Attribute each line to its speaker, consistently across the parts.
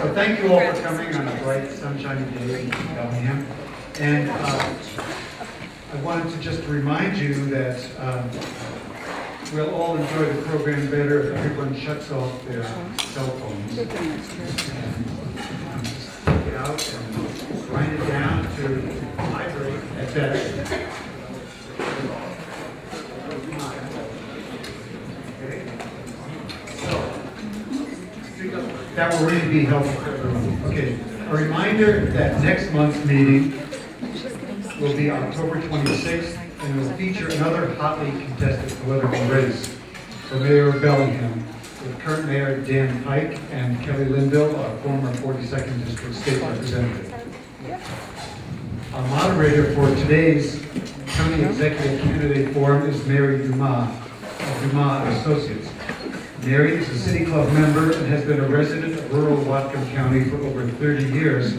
Speaker 1: So thank you all for coming on a bright, sunshiny day in Bellingham. And I wanted to just remind you that we'll all enjoy the program better if everyone shuts off their cell phones. And just take it out and grind it down to vibrate at best. Okay. So that will really be helpful for everyone. Okay. A reminder that next month's meeting will be October 26th, and will feature another hotly contested political race for Mayor of Bellingham, with current Mayor Dan Pike and Kelly Linville, our former 42nd District State Representative. Our moderator for today's County Executive Candidate Forum is Mary Dumas of Dumas Associates. Mary is a City Club member and has been a resident of rural Whatcom County for over 30 years,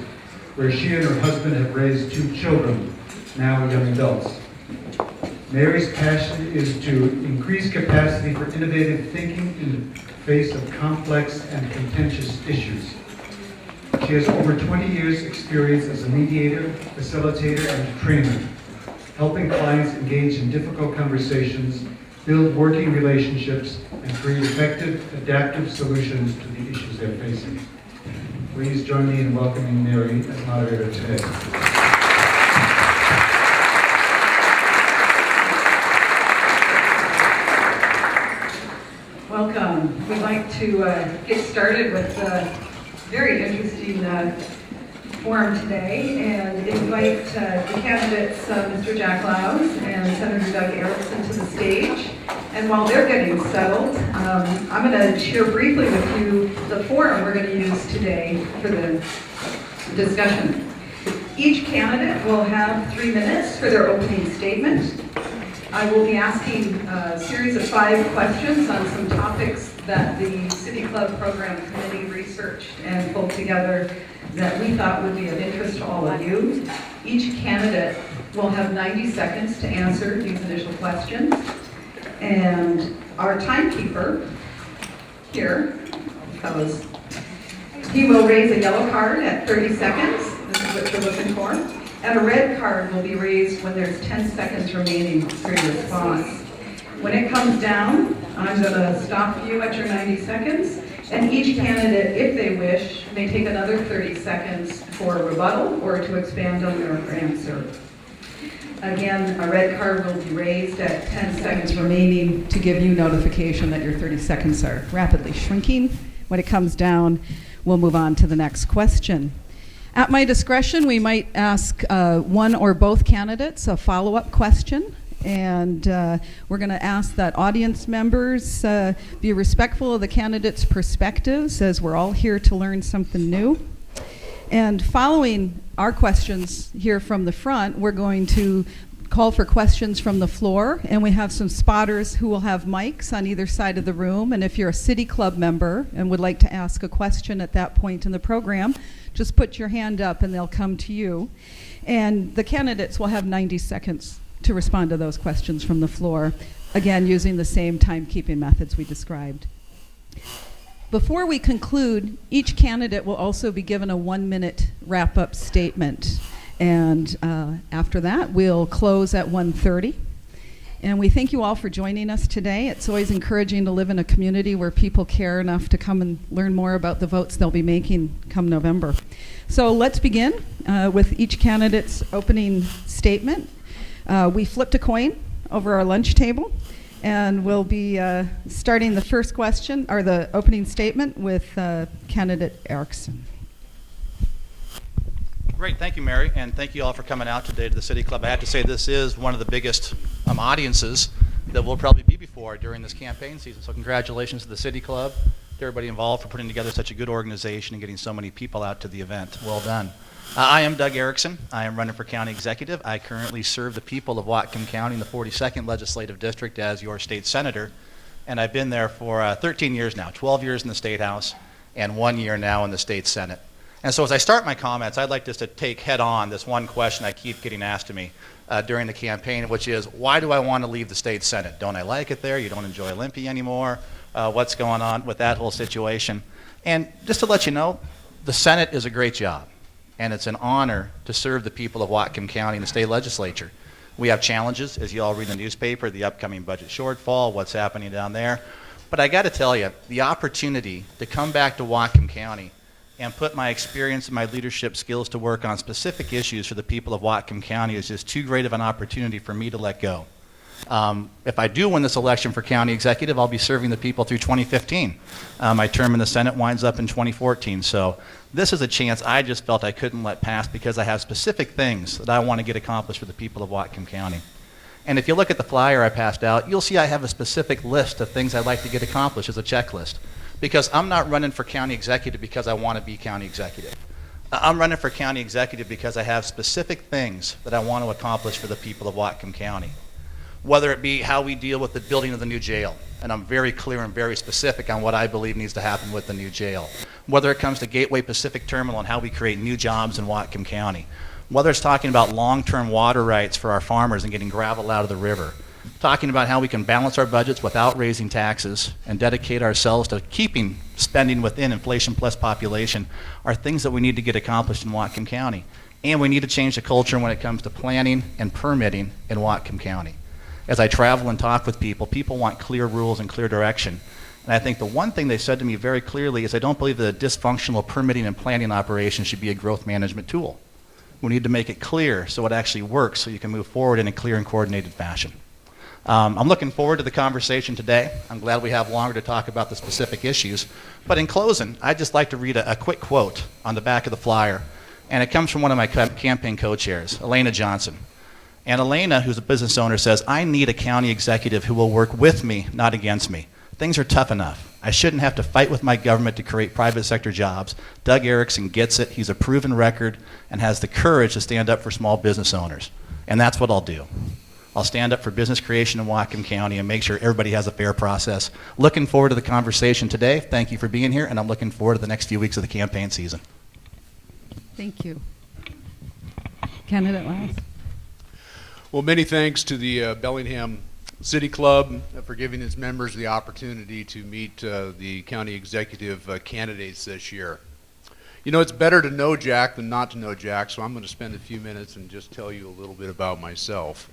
Speaker 1: where she and her husband have raised 2 children, now young adults. Mary's passion is to increase capacity for innovative thinking in the face of complex and contentious issues. She has over 20 years' experience as a mediator, facilitator, and trainer, helping clients engage in difficult conversations, build working relationships, and create effective, adaptive solutions to the issues they're facing. Please join me in welcoming Mary as moderator today.
Speaker 2: Welcome. We'd like to get started with a very interesting forum today and invite the candidates, Mr. Jack Louws and Senator Doug Erickson, to the stage. And while they're getting settled, I'm going to share briefly with you the forum we're going to use today for the discussion. Each candidate will have 3 minutes for their opening statement. I will be asking a series of 5 questions on some topics that the City Club Program Committee researched and pulled together that we thought would be of interest to all of you. Each candidate will have 90 seconds to answer these initial questions. And our timekeeper here, he will raise a yellow card at 30 seconds. This is what you're looking for. And a red card will be raised when there's 10 seconds remaining for your response. When it comes down, I'm going to stop you at your 90 seconds, and each candidate, if they wish, may take another 30 seconds for a rebuttal or to expand on their answer. Again, a red card will be raised at 10 seconds remaining to give you notification that your 30 seconds are rapidly shrinking. When it comes down, we'll move on to the next question. At my discretion, we might ask one or both candidates a follow-up question, and we're going to ask that audience members be respectful of the candidates' perspectives, as we're all here to learn something new. And following our questions here from the front, we're going to call for questions from the floor, and we have some spotters who will have mics on either side of the room. And if you're a City Club member and would like to ask a question at that point in the program, just put your hand up and they'll come to you. And the candidates will have 90 seconds to respond to those questions from the floor, again using the same timekeeping methods we described. Before we conclude, each candidate will also be given a 1-minute wrap-up statement. And after that, we'll close at 1:30. And we thank you all for joining us today. It's always encouraging to live in a community where people care enough to come and learn more about the votes they'll be making come November. So let's begin with each candidate's opening statement. We flipped a coin over our lunch table, and we'll be starting the first question, or the opening statement, with candidate Erickson.
Speaker 3: Great, thank you, Mary, and thank you all for coming out today to the City Club. I have to say this is one of the biggest audiences that we'll probably be before during this campaign season. So congratulations to the City Club, to everybody involved for putting together such a good organization and getting so many people out to the event. Well done. I am Doug Erickson. I am running for County Executive. I currently serve the people of Whatcom County in the 42nd Legislative District as your state senator, and I've been there for 13 years now, 12 years in the State House and 1 year now in the State Senate. And so as I start my comments, I'd like just to take head on this one question I keep getting asked of me during the campaign, which is, why do I want to leave the state Senate? Don't I like it there? You don't enjoy Olympia anymore? What's going on with that whole situation? And just to let you know, The Senate is a great job, and it's an honor to serve the people of Whatcom County in the state legislature. We have challenges, as you all read in the newspaper, the upcoming budget shortfall, what's happening down there. But I got to tell you, the opportunity to come back to Whatcom County and put my experience and my leadership skills to work on specific issues for the people of Whatcom County is just too great of an opportunity for me to let go. If I do win this election for county executive, I'll be serving the people through 2015. My term in the Senate winds up in 2014. So this is a chance I just felt I couldn't let pass because I have specific things that I want to get accomplished for the people of Whatcom County. And if you look at the flyer I passed out, you'll see I have a specific list of things I'd like to get accomplished as a checklist. Because I'm not running for county executive because I want to be county executive. I'm running for county executive because I have specific things that I want to accomplish for the people of Whatcom County. Whether it be how we deal with the building of the new jail, and I'm very clear and very specific on what I believe needs to happen with the new jail. Whether it comes to Gateway Pacific Terminal and how we create new jobs in Whatcom County. Whether it's talking about long-term water rights for our farmers and getting gravel out of the river. Talking about how we can balance our budgets without raising taxes and dedicate ourselves to keeping spending within inflation plus population are things that we need to get accomplished in Whatcom County. And we need to change the culture when it comes to planning and permitting in Whatcom County. As I travel and talk with people, people want clear rules and clear direction. And I think the one thing they said to me very clearly is I don't believe that a dysfunctional permitting and planning operation should be a growth management tool. We need to make it clear so it actually works so you can move forward in a clear and coordinated fashion. I'm looking forward to the conversation today. I'm glad we have longer to talk about the specific issues. But in closing, I'd just like to read a quick quote on the back of the flyer. And it comes from one of my campaign co-chairs, Elena Johnson. And Elena, who's a business owner, says, "I need a county executive who will work with me, not against me. Things are tough enough. I shouldn't have to fight with my government to create private sector jobs. Doug Erickson gets it. He's a proven record and has the courage to stand up for small business owners. And that's what I'll do. I'll stand up for business creation in Whatcom County and make sure everybody has a fair process." Looking forward to the conversation today. Thank you for being here, and I'm looking forward to the next few weeks of the campaign season.
Speaker 4: Thank you. Candidate Louws.
Speaker 5: Well, many thanks to the Bellingham City Club for giving its members the opportunity to meet the county executive candidates this year. You know, it's better to know Jack than not to know Jack, so I'm going to spend a few minutes and just tell you a little bit about myself.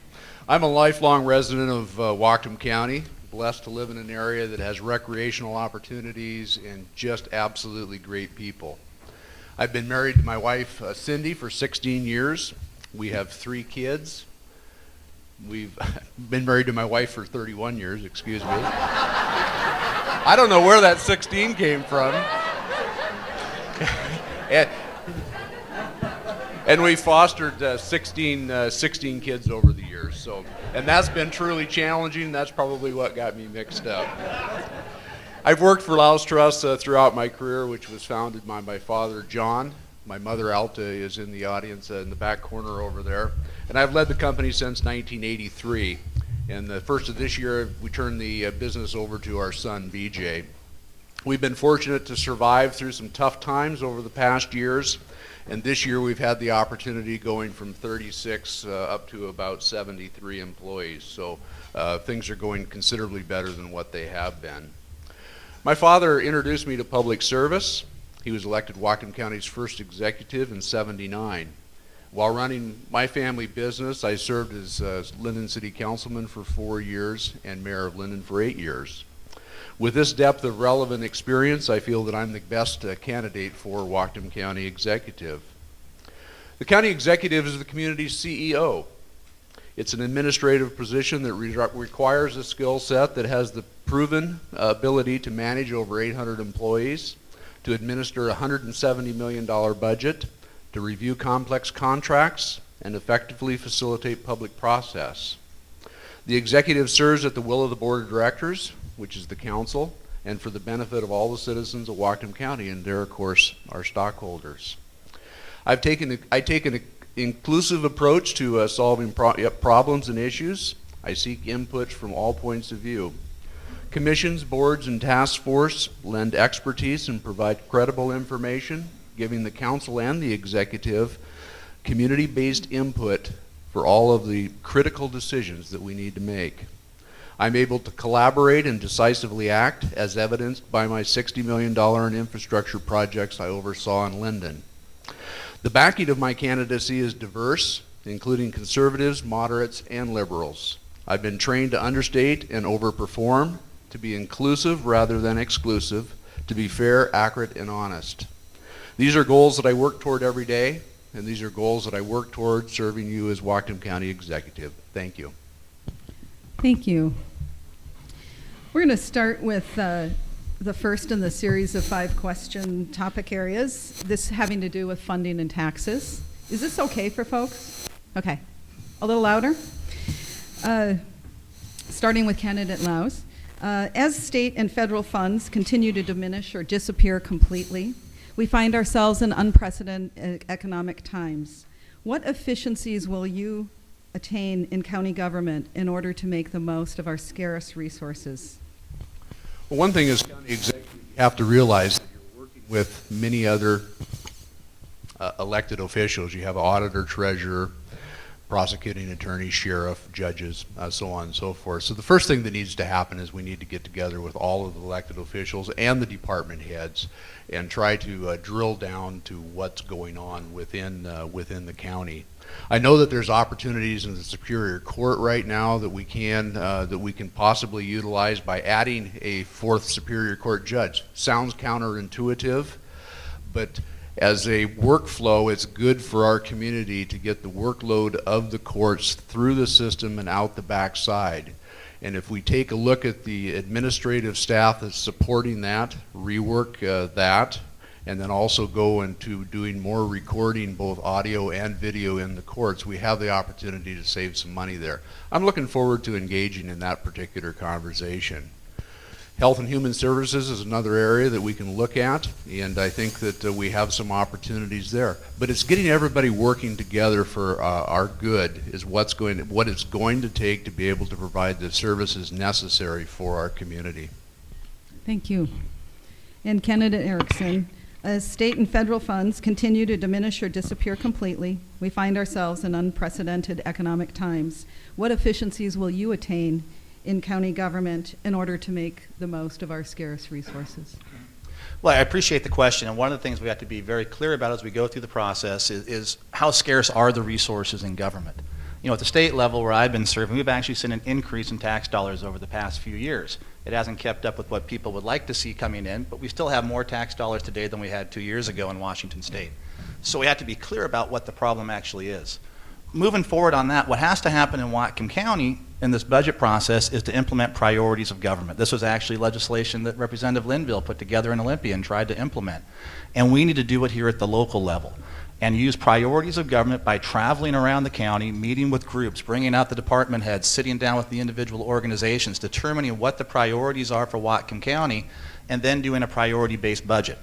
Speaker 5: I'm a lifelong resident of Whatcom County, blessed to live in an area that has recreational opportunities and just absolutely great people. I've been married to my wife, Cindy, for 16 years. We have 3 kids. We've been married to my wife for 31 years, excuse me. I don't know where that 16 came from. And we fostered 16 kids over the years. So, and that's been truly challenging. That's probably what got me mixed up. I've worked for Louws Trust throughout my career, which was founded by my father, John. My mother, Alta, is in the audience in the back corner over there. And I've led the company since 1983. And the first of this year, we turned the business over to our son, BJ. We've been fortunate to survive through some tough times over the past years. And this year, we've had the opportunity going from 36 up to about 73 employees. So things are going considerably better than what they have been. My father introduced me to public service. He was elected Whatcom County's first executive in '79. While running my family business, I served as Linden City Councilman for 4 years and Mayor of Linden for 8 years. With this depth of relevant experience, I feel that I'm the best candidate for Whatcom County Executive. The County Executive is the community's CEO. It's an administrative position that requires a skill set that has the proven ability to manage over 800 employees, to administer a $170 million budget, to review complex contracts, and effectively facilitate public process. The executive serves at the will of the board of directors, which is the council, and for the benefit of all the citizens of Whatcom County, and they're, of course, our stockholders. I take an inclusive approach to solving problems and issues. I seek input from all points of view. Commissions, boards, and task force lend expertise and provide credible information, giving the council and the executive community-based input for all of the critical decisions that we need to make. I'm able to collaborate and decisively act, as evidenced by my $60 million in infrastructure projects I oversaw in Linden. The backing of my candidacy is diverse, including conservatives, moderates, and liberals. I've been trained to understate and overperform, to be inclusive rather than exclusive, to be fair, accurate, and honest. These are goals that I work toward every day, and these are goals that I work toward serving you as Whatcom County Executive. Thank you.
Speaker 4: Thank you. We're going to start with the first in the series of 5 question topic areas, this having to do with funding and taxes. Is this okay for folks? Okay. A little louder. Starting with candidate Louws. As state and federal funds continue to diminish or disappear completely, we find ourselves in unprecedented economic times. What efficiencies will you attain in county government in order to make the most of our scarce resources?
Speaker 5: Well, one thing as county executive, you have to realize that you're working with many other elected officials. You have an auditor, treasurer, prosecuting attorney, sheriff, judges, so on and so forth. So the first thing that needs to happen is we need to get together with all of the elected officials and the department heads and try to drill down to what's going on within the county. I know that there's opportunities in the Superior Court right now that we can possibly utilize by adding a 4th Superior Court judge. Sounds counterintuitive, but as a workflow, it's good for our community to get the workload of the courts through the system and out the backside. And if we take a look at the administrative staff that's supporting that, rework that, and then also go into doing more recording, both audio and video in the courts, we have the opportunity to save some money there. I'm looking forward to engaging in that particular conversation. Health and Human Services is another area that we can look at, and I think that we have some opportunities there. But it's getting everybody working together for our good is what it's going to take to be able to provide the services necessary for our community.
Speaker 4: Thank you. And candidate Erickson, as state and federal funds continue to diminish or disappear completely, we find ourselves in unprecedented economic times. What efficiencies will you attain in county government in order to make the most of our scarce resources?
Speaker 3: Well, I appreciate the question, and one of the things we have to be very clear about as we go through the process is how scarce are the resources in government. You know, at the state level where I've been serving, we've actually seen an increase in tax dollars over the past few years. It hasn't kept up with what people would like to see coming in, but we still have more tax dollars today than we had 2 years ago in Washington State. So we have to be clear about what the problem actually is. Moving forward on that, what has to happen in Whatcom County in this budget process is to implement priorities of government. This was actually legislation that Representative Linville put together in Olympia and tried to implement. And we need to do it here at the local level and use priorities of government by traveling around the county, meeting with groups, bringing out the department heads, sitting down with the individual organizations, determining what the priorities are for Whatcom County, and then doing a priority-based budget.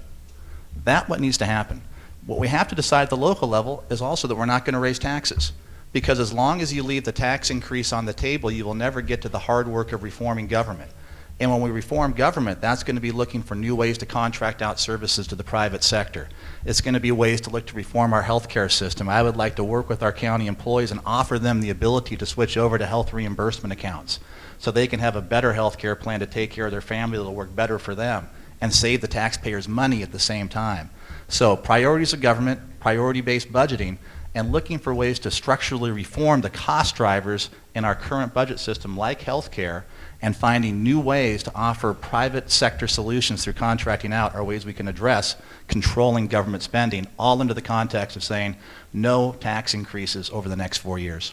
Speaker 3: That's what needs to happen. What we have to decide at the local level is also that we're not going to raise taxes. Because as long as you leave the tax increase on the table, you will never get to the hard work of reforming government. And when we reform government, that's going to be looking for new ways to contract out services to the private sector. It's going to be ways to look to reform our healthcare system. I would like to work with our county employees and offer them the ability to switch over to health reimbursement accounts so they can have a better healthcare plan to take care of their family that will work better for them and save the taxpayers money at the same time. So priorities of government, priority-based budgeting, and looking for ways to structurally reform the cost drivers in our current budget system like healthcare, and finding new ways to offer private sector solutions through contracting out are ways we can address controlling government spending, all into the context of saying no tax increases over the next 4 years.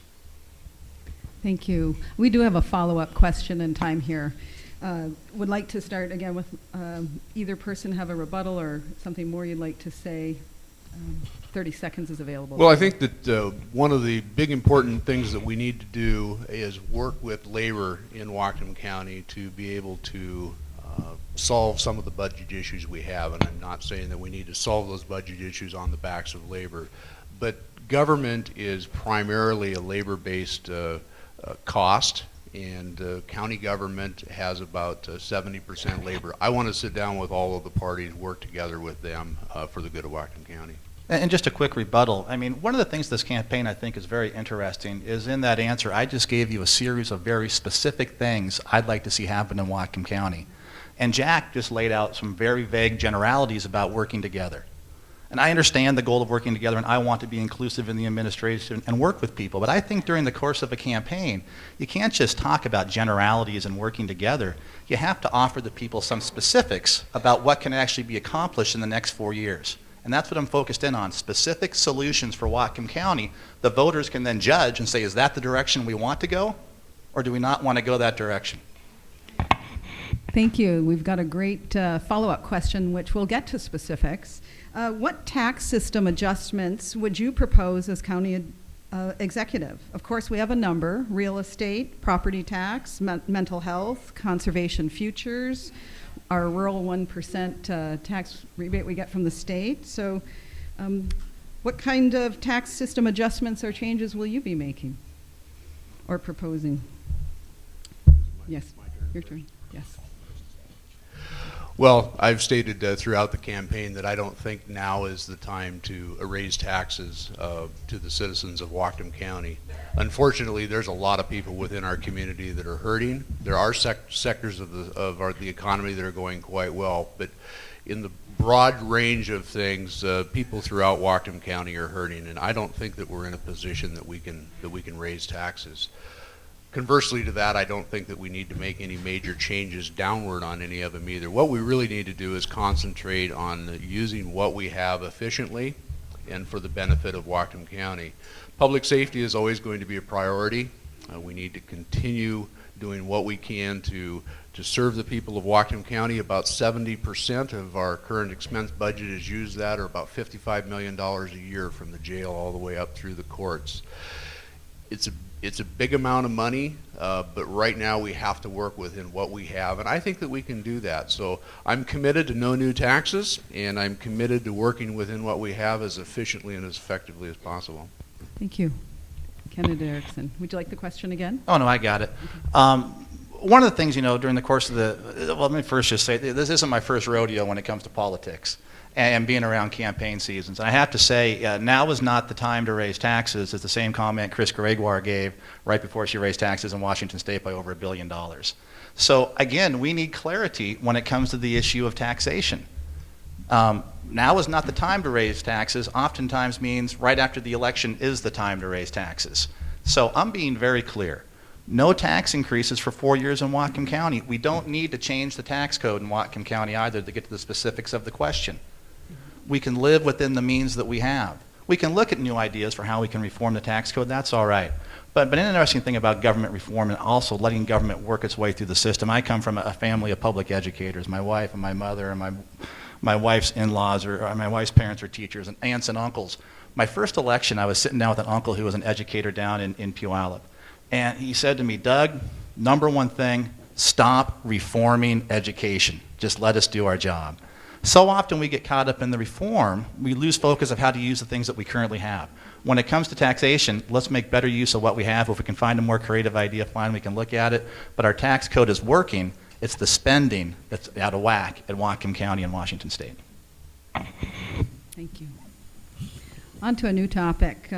Speaker 4: Thank you. We do have a follow-up question in time here. Would like to start again with either person have a rebuttal or something more you'd like to say. 30 seconds is available.
Speaker 5: Well, I think that one of the big important things that we need to do is work with labor in Whatcom County to be able to solve some of the budget issues we have. And I'm not saying that we need to solve those budget issues on the backs of labor, but government is primarily a labor-based cost, and county government has about 70% labor. I want to sit down with all of the parties, work together with them for the good of Whatcom County.
Speaker 3: And just a quick rebuttal. I mean, one of the things this campaign I think is very interesting is in that answer, I just gave you a series of very specific things I'd like to see happen in Whatcom County. And Jack just laid out some very vague generalities about working together. And I understand the goal of working together, and I want to be inclusive in the administration and work with people. But I think during the course of a campaign, you can't just talk about generalities and working together. You have to offer the people some specifics about what can actually be accomplished in the next 4 years. And that's what I'm focused in on, specific solutions for Whatcom County. The voters can then judge and say, is that the direction we want to go, or do we not want to go that direction?
Speaker 4: Thank you. We've got a great follow-up question, which we'll get to specifics. What tax system adjustments would you propose as county executive? Of course, we have a number: real estate, property tax, mental health, conservation futures, our rural 1% tax rebate we get from the state. So what kind of tax system adjustments or changes will you be making or proposing? Yes, your turn. Yes.
Speaker 5: Well, I've stated throughout the campaign that I don't think now is the time to raise taxes to the citizens of Whatcom County. Unfortunately, there's a lot of people within our community that are hurting. There are sectors of the economy that are going quite well, but in the broad range of things, people throughout Whatcom County are hurting, and I don't think that we're in a position that we can raise taxes. Conversely to that, I don't think that we need to make any major changes downward on any of them either. What we really need to do is concentrate on using what we have efficiently and for the benefit of Whatcom County. Public safety is always going to be a priority. We need to continue doing what we can to serve the people of Whatcom County. About 70% of our current expense budget is used that, or about $55 million a year, from the jail all the way up through the courts. It's a big amount of money, but right now we have to work within what we have, and I think that we can do that. So I'm committed to no new taxes, and I'm committed to working within what we have as efficiently and as effectively as possible.
Speaker 4: Thank you. Candidate Erickson, would you like the question again?
Speaker 3: Oh, no, I got it. One of the things, during the course of well, let me first just say, this isn't my first rodeo when it comes to politics and being around campaign seasons. And I have to say, now is not the time to raise taxes. It's the same comment Chris Gregoire gave right before she raised taxes in Washington State by over $1 billion. So again, we need clarity when it comes to the issue of taxation. Now is not the time to raise taxes. Oftentimes means right after the election is the time to raise taxes. So I'm being very clear. No tax increases for 4 years in Whatcom County. We don't need to change the tax code in Whatcom County either to get to the specifics of the question. We can live within the means that we have. We can look at new ideas for how we can reform the tax code. That's all right. But an interesting thing about government reform and also letting government work its way through the system, I come from a family of public educators. My wife and my mother and my wife's in-laws, or my wife's parents are teachers, and aunts and uncles. My first election, I was sitting down with an uncle who was an educator down in Puyallup. And he said to me, Doug, number one thing, stop reforming education. Just let us do our job. So often we get caught up in the reform, we lose focus of how to use the things that we currently have. When it comes to taxation, let's make better use of what we have. If we can find a more creative idea, fine, we can look at it. But our tax code is working. It's the spending that's out of whack at Whatcom County and Washington State.
Speaker 4: Thank you. On to a new topic,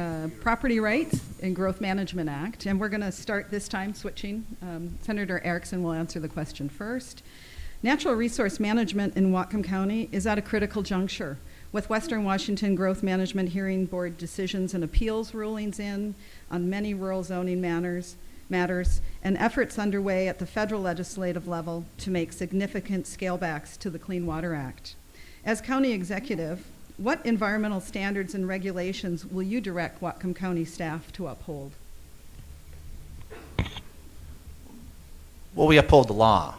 Speaker 4: Property Rights and Growth Management Act. And we're going to start this time switching. Senator Erickson will answer the question first. Natural resource management in Whatcom County is at a critical juncture, with Western Washington Growth Management Hearing Board decisions and appeals rulings in on many rural zoning matters, and efforts underway at the federal legislative level to make significant scalebacks to the Clean Water Act. As county executive, what environmental standards and regulations will you direct Whatcom County staff to uphold?
Speaker 3: Well, we uphold the law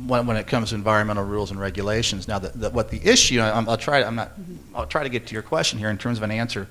Speaker 3: when it comes to environmental rules and regulations. Now, what the issue, I'll try to get to your question here in terms of an answer.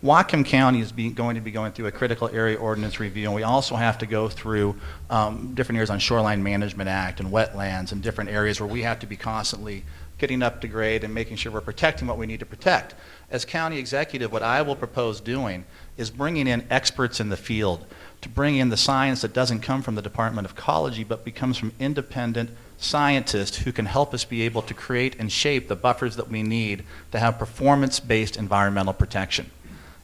Speaker 3: Whatcom County is going to be going through a critical area ordinance review, and we also have to go through different areas on Shoreline Management Act and wetlands and different areas where we have to be constantly getting up to grade and making sure we're protecting what we need to protect. As county executive, what I will propose doing is bringing in experts in the field to bring in the science that doesn't come from the Department of Ecology but comes from independent scientists who can help us be able to create and shape the buffers that we need to have performance-based environmental protection.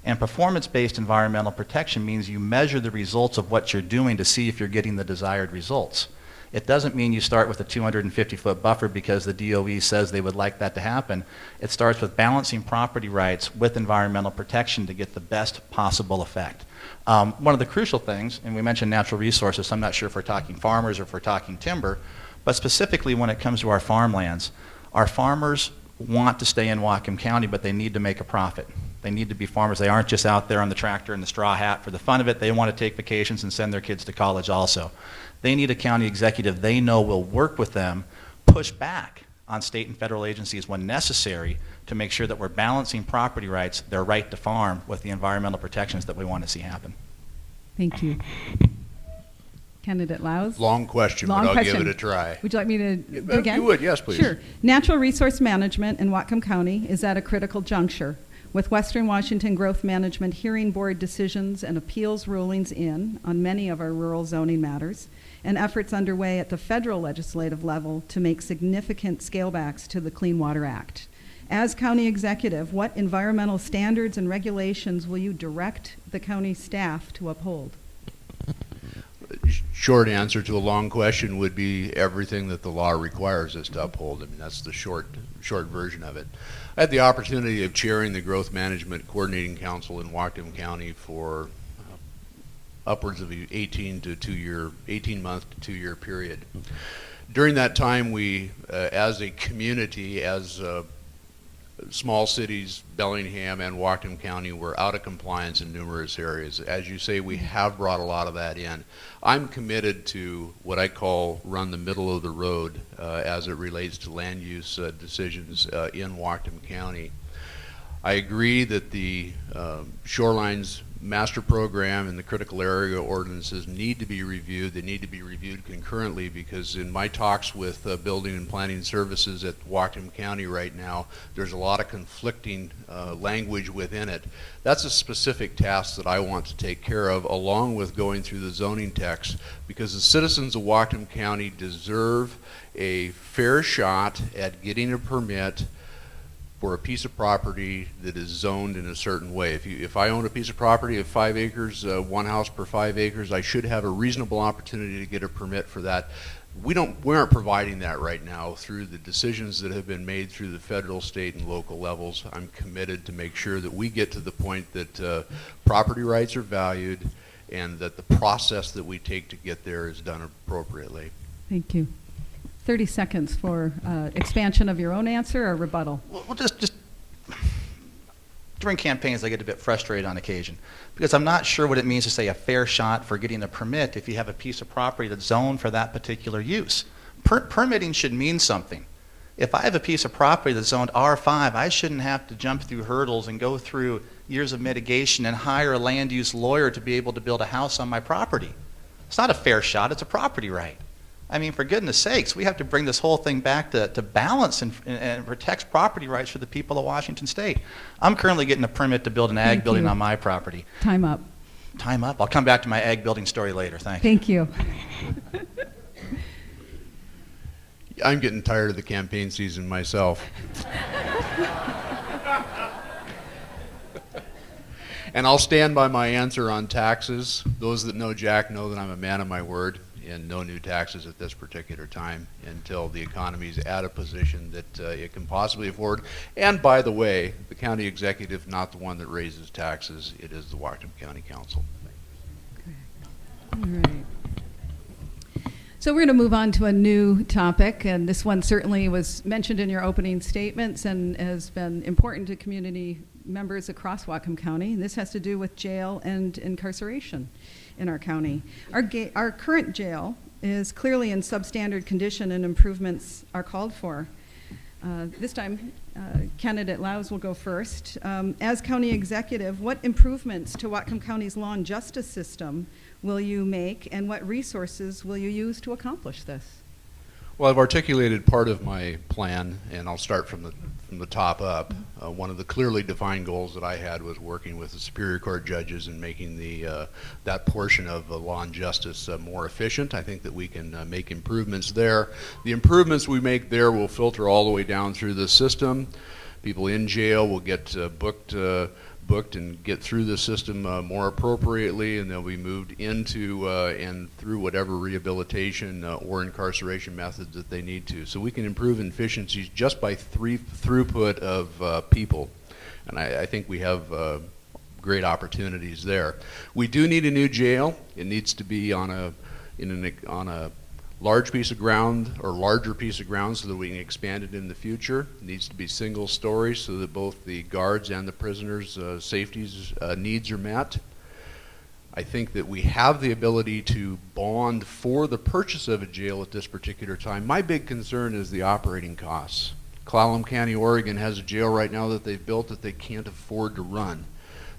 Speaker 3: And performance-based environmental protection means you measure the results of what you're doing to see if you're getting the desired results. It doesn't mean you start with a 250-foot buffer because the DOE says they would like that to happen. It starts with balancing property rights with environmental protection to get the best possible effect. One of the crucial things, and we mentioned natural resources, so I'm not sure if we're talking farmers or if we're talking timber, but specifically when it comes to our farmlands, our farmers want to stay in Whatcom County, but they need to make a profit. They need to be farmers. They aren't just out there on the tractor and the straw hat for the fun of it. They want to take vacations and send their kids to college also. They need a county executive they know will work with them, push back on state and federal agencies when necessary to make sure that we're balancing property rights, their right to farm, with the environmental protections that we want to see happen.
Speaker 4: Thank you. Candidate Louws?
Speaker 5: Long question,
Speaker 4: Long
Speaker 5: but I'll
Speaker 4: question.
Speaker 5: give it a try.
Speaker 4: Would you like me to do again?
Speaker 5: You would, yes, please.
Speaker 4: Sure. Natural resource management in Whatcom County is at a critical juncture, with Western Washington Growth Management Hearing Board decisions and appeals rulings in on many of our rural zoning matters, and efforts underway at the federal legislative level to make significant scalebacks to the Clean Water Act. As county executive, what environmental standards and regulations will you direct the county staff to uphold?
Speaker 5: Short answer to a long question would be everything that the law requires us to uphold. I mean, that's the short version of it. I had the opportunity of chairing the Growth Management Coordinating Council in Whatcom County for upwards of 18 month to 2 year period. During that time, we, as a community, as small cities, Bellingham and Whatcom County, were out of compliance in numerous areas. As you say, we have brought a lot of that in. I'm committed to what I call run the middle of the road as it relates to land use decisions in Whatcom County. I agree that the Shorelines Master Program and the critical area ordinances need to be reviewed. They need to be reviewed concurrently, because in my talks with Building and Planning Services at Whatcom County right now, there's a lot of conflicting language within it. That's a specific task that I want to take care of, along with going through the zoning text, because the citizens of Whatcom County deserve a fair shot at getting a permit for a piece of property that is zoned in a certain way. If I own a piece of property of 5 acres, 1 house per 5 acres, I should have a reasonable opportunity to get a permit for that. We aren't providing that right now through the decisions that have been made through the federal, state, and local levels. I'm committed to make sure that we get to the point that property rights are valued and that the process that we take to get there is done appropriately.
Speaker 4: Thank you. 30 seconds for expansion of your own answer or rebuttal.
Speaker 3: Well, just during campaigns, I get a bit frustrated on occasion because I'm not sure what it means to say a fair shot for getting a permit if you have a piece of property that's zoned for that particular use. Permitting should mean something. If I have a piece of property that's zoned R5, I shouldn't have to jump through hurdles and go through years of mitigation and hire a land use lawyer to be able to build a house on my property. It's not a fair shot, it's a property right. I mean, for goodness sakes, we have to bring this whole thing back to balance and protect property rights for the people of Washington State. I'm currently getting a permit to build an ag building on my property.
Speaker 4: Time up.
Speaker 3: Time up. I'll come back to my ag building story later. Thanks.
Speaker 4: Thank you.
Speaker 5: I'm getting tired of the campaign season myself. And I'll stand by my answer on taxes. Those that know Jack know that I'm a man of my word, and no new taxes at this particular time until the economy's at a position that it can possibly afford. And by the way, the county executive, not the one that raises taxes, it is the Whatcom County Council.
Speaker 4: All right. So we're going to move on to a new topic, and this one certainly was mentioned in your opening statements and has been important to community members across Whatcom County. This has to do with jail and incarceration in our county. Our current jail is clearly in substandard condition, and improvements are called for. This time, candidate Louws will go first. As county executive, what improvements to Whatcom County's law and justice system will you make, and what resources will you use to accomplish this?
Speaker 5: Well, I've articulated part of my plan, and I'll start from the from the top up. One of the clearly defined goals that I had was working with the Superior Court judges and making that portion of law and justice more efficient. I think that we can make improvements there. The improvements we make there will filter all the way down through the system. People in jail will get booked and get through the system more appropriately, and they'll be moved into and through whatever rehabilitation or incarceration methods that they need to. So we can improve efficiencies just by throughput of people, and I think we have great opportunities there. We do need a new jail. It needs to be on a large piece of ground or larger piece of ground so that we can expand it in the future. It needs to be single story so that both the guards and the prisoners' safeties needs are met. I think that we have the ability to bond for the purchase of a jail at this particular time. My big concern is the operating costs. Clallam County, Oregon has a jail right now that they've built that they can't afford to run.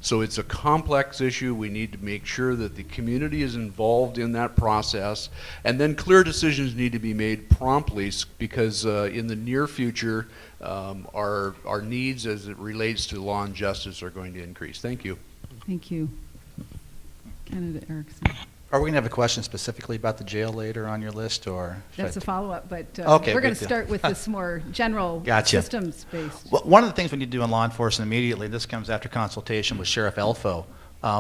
Speaker 5: So it's a complex issue. We need to make sure that the community is involved in that process, and then clear decisions need to be made promptly because in the near future, our needs as it relates to law and justice are going to increase. Thank you.
Speaker 4: Thank you. Candidate Erickson.
Speaker 3: Are we going to have a question specifically about the jail later on your list, or?
Speaker 4: That's a follow-up, but
Speaker 3: Okay,
Speaker 4: we're going
Speaker 3: good
Speaker 4: to
Speaker 3: deal.
Speaker 4: start with this more general
Speaker 3: Gotcha.
Speaker 4: systems-based.
Speaker 3: Well, one of the things we need to do in law enforcement immediately, this comes after consultation with Sheriff Elfo,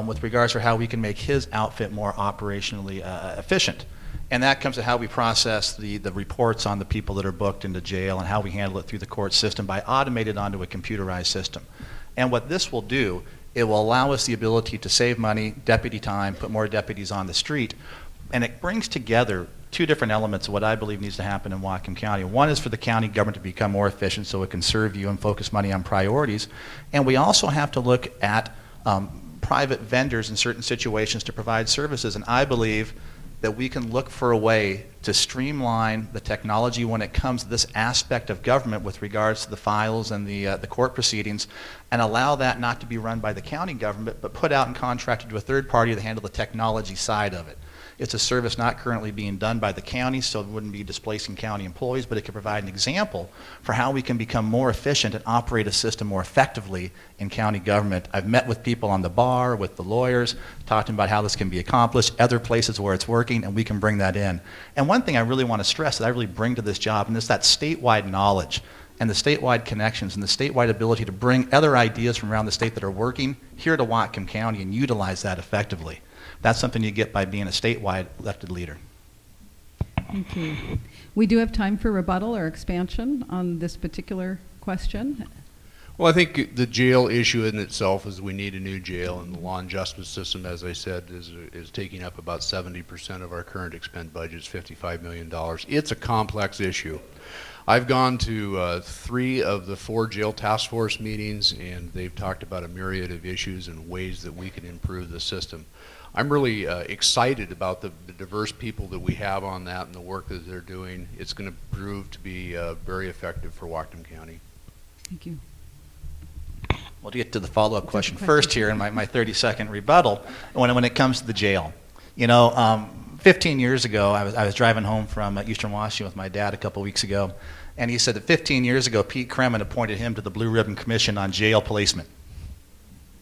Speaker 3: with regards to how we can make his outfit more operationally efficient. And that comes to how we process the reports on the people that are booked into jail and how we handle it through the court system by automated onto a computerized system. And what this will do, it will allow us the ability to save money, deputy time, put more deputies on the street, and it brings together two different elements of what I believe needs to happen in Whatcom County. One is for the county government to become more efficient so it can serve you and focus money on priorities. And we also have to look at private vendors in certain situations to provide services. And I believe that we can look for a way to streamline the technology when it comes to this aspect of government with regards to the files and the court proceedings, and allow that not to be run by the county government, but put out and contracted to a third party to handle the technology side of it. It's a service not currently being done by the county, so it wouldn't be displacing county employees, but it could provide an example for how we can become more efficient and operate a system more effectively in county government. I've met with people on the bar, with the lawyers, talking about how this can be accomplished, other places where it's working, and we can bring that in. And one thing I really want to stress that I really bring to this job, and it's that statewide knowledge and the statewide connections and the statewide ability to bring other ideas from around the state that are working here to Whatcom County and utilize that effectively. That's something you get by being a statewide elected leader.
Speaker 4: Thank you. We do have time for rebuttal or expansion on this particular question.
Speaker 5: Well, I think the jail issue in itself is we need a new jail, and the law and justice system, as I said, is taking up about 70% of our current expend budget, is $55 million. It's a complex issue. I've gone to 3 of the 4 jail task force meetings, and they've talked about a myriad of issues and ways that we can improve the system. I'm really excited about the diverse people that we have on that and the work that they're doing. It's going to prove to be very effective for Whatcom County.
Speaker 4: Thank you.
Speaker 3: Well, to get to the follow-up question first here in my 30-second rebuttal, when it comes to the jail. You know, 15 years ago, I was driving home from Eastern Washington with my dad a couple weeks ago, and he said that 15 years ago, Pete Kremen appointed him to the Blue Ribbon Commission on Jail Placement.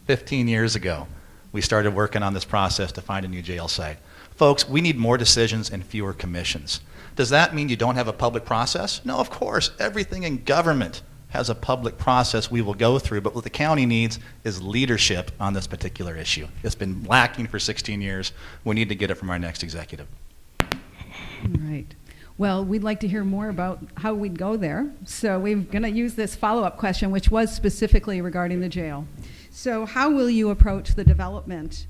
Speaker 3: 15 years ago, we started working on this process to find a new jail site. Folks, we need more decisions and fewer commissions. Does that mean you don't have a public process? No, of course. Everything in government has a public process we will go through, but what the county needs is leadership on this particular issue. It's been lacking for 16 years. We need to get it from our next executive.
Speaker 4: All right. Well, we'd like to hear more about how we'd go there. So we're going to use this follow-up question, which was specifically regarding the jail. So how will you approach the development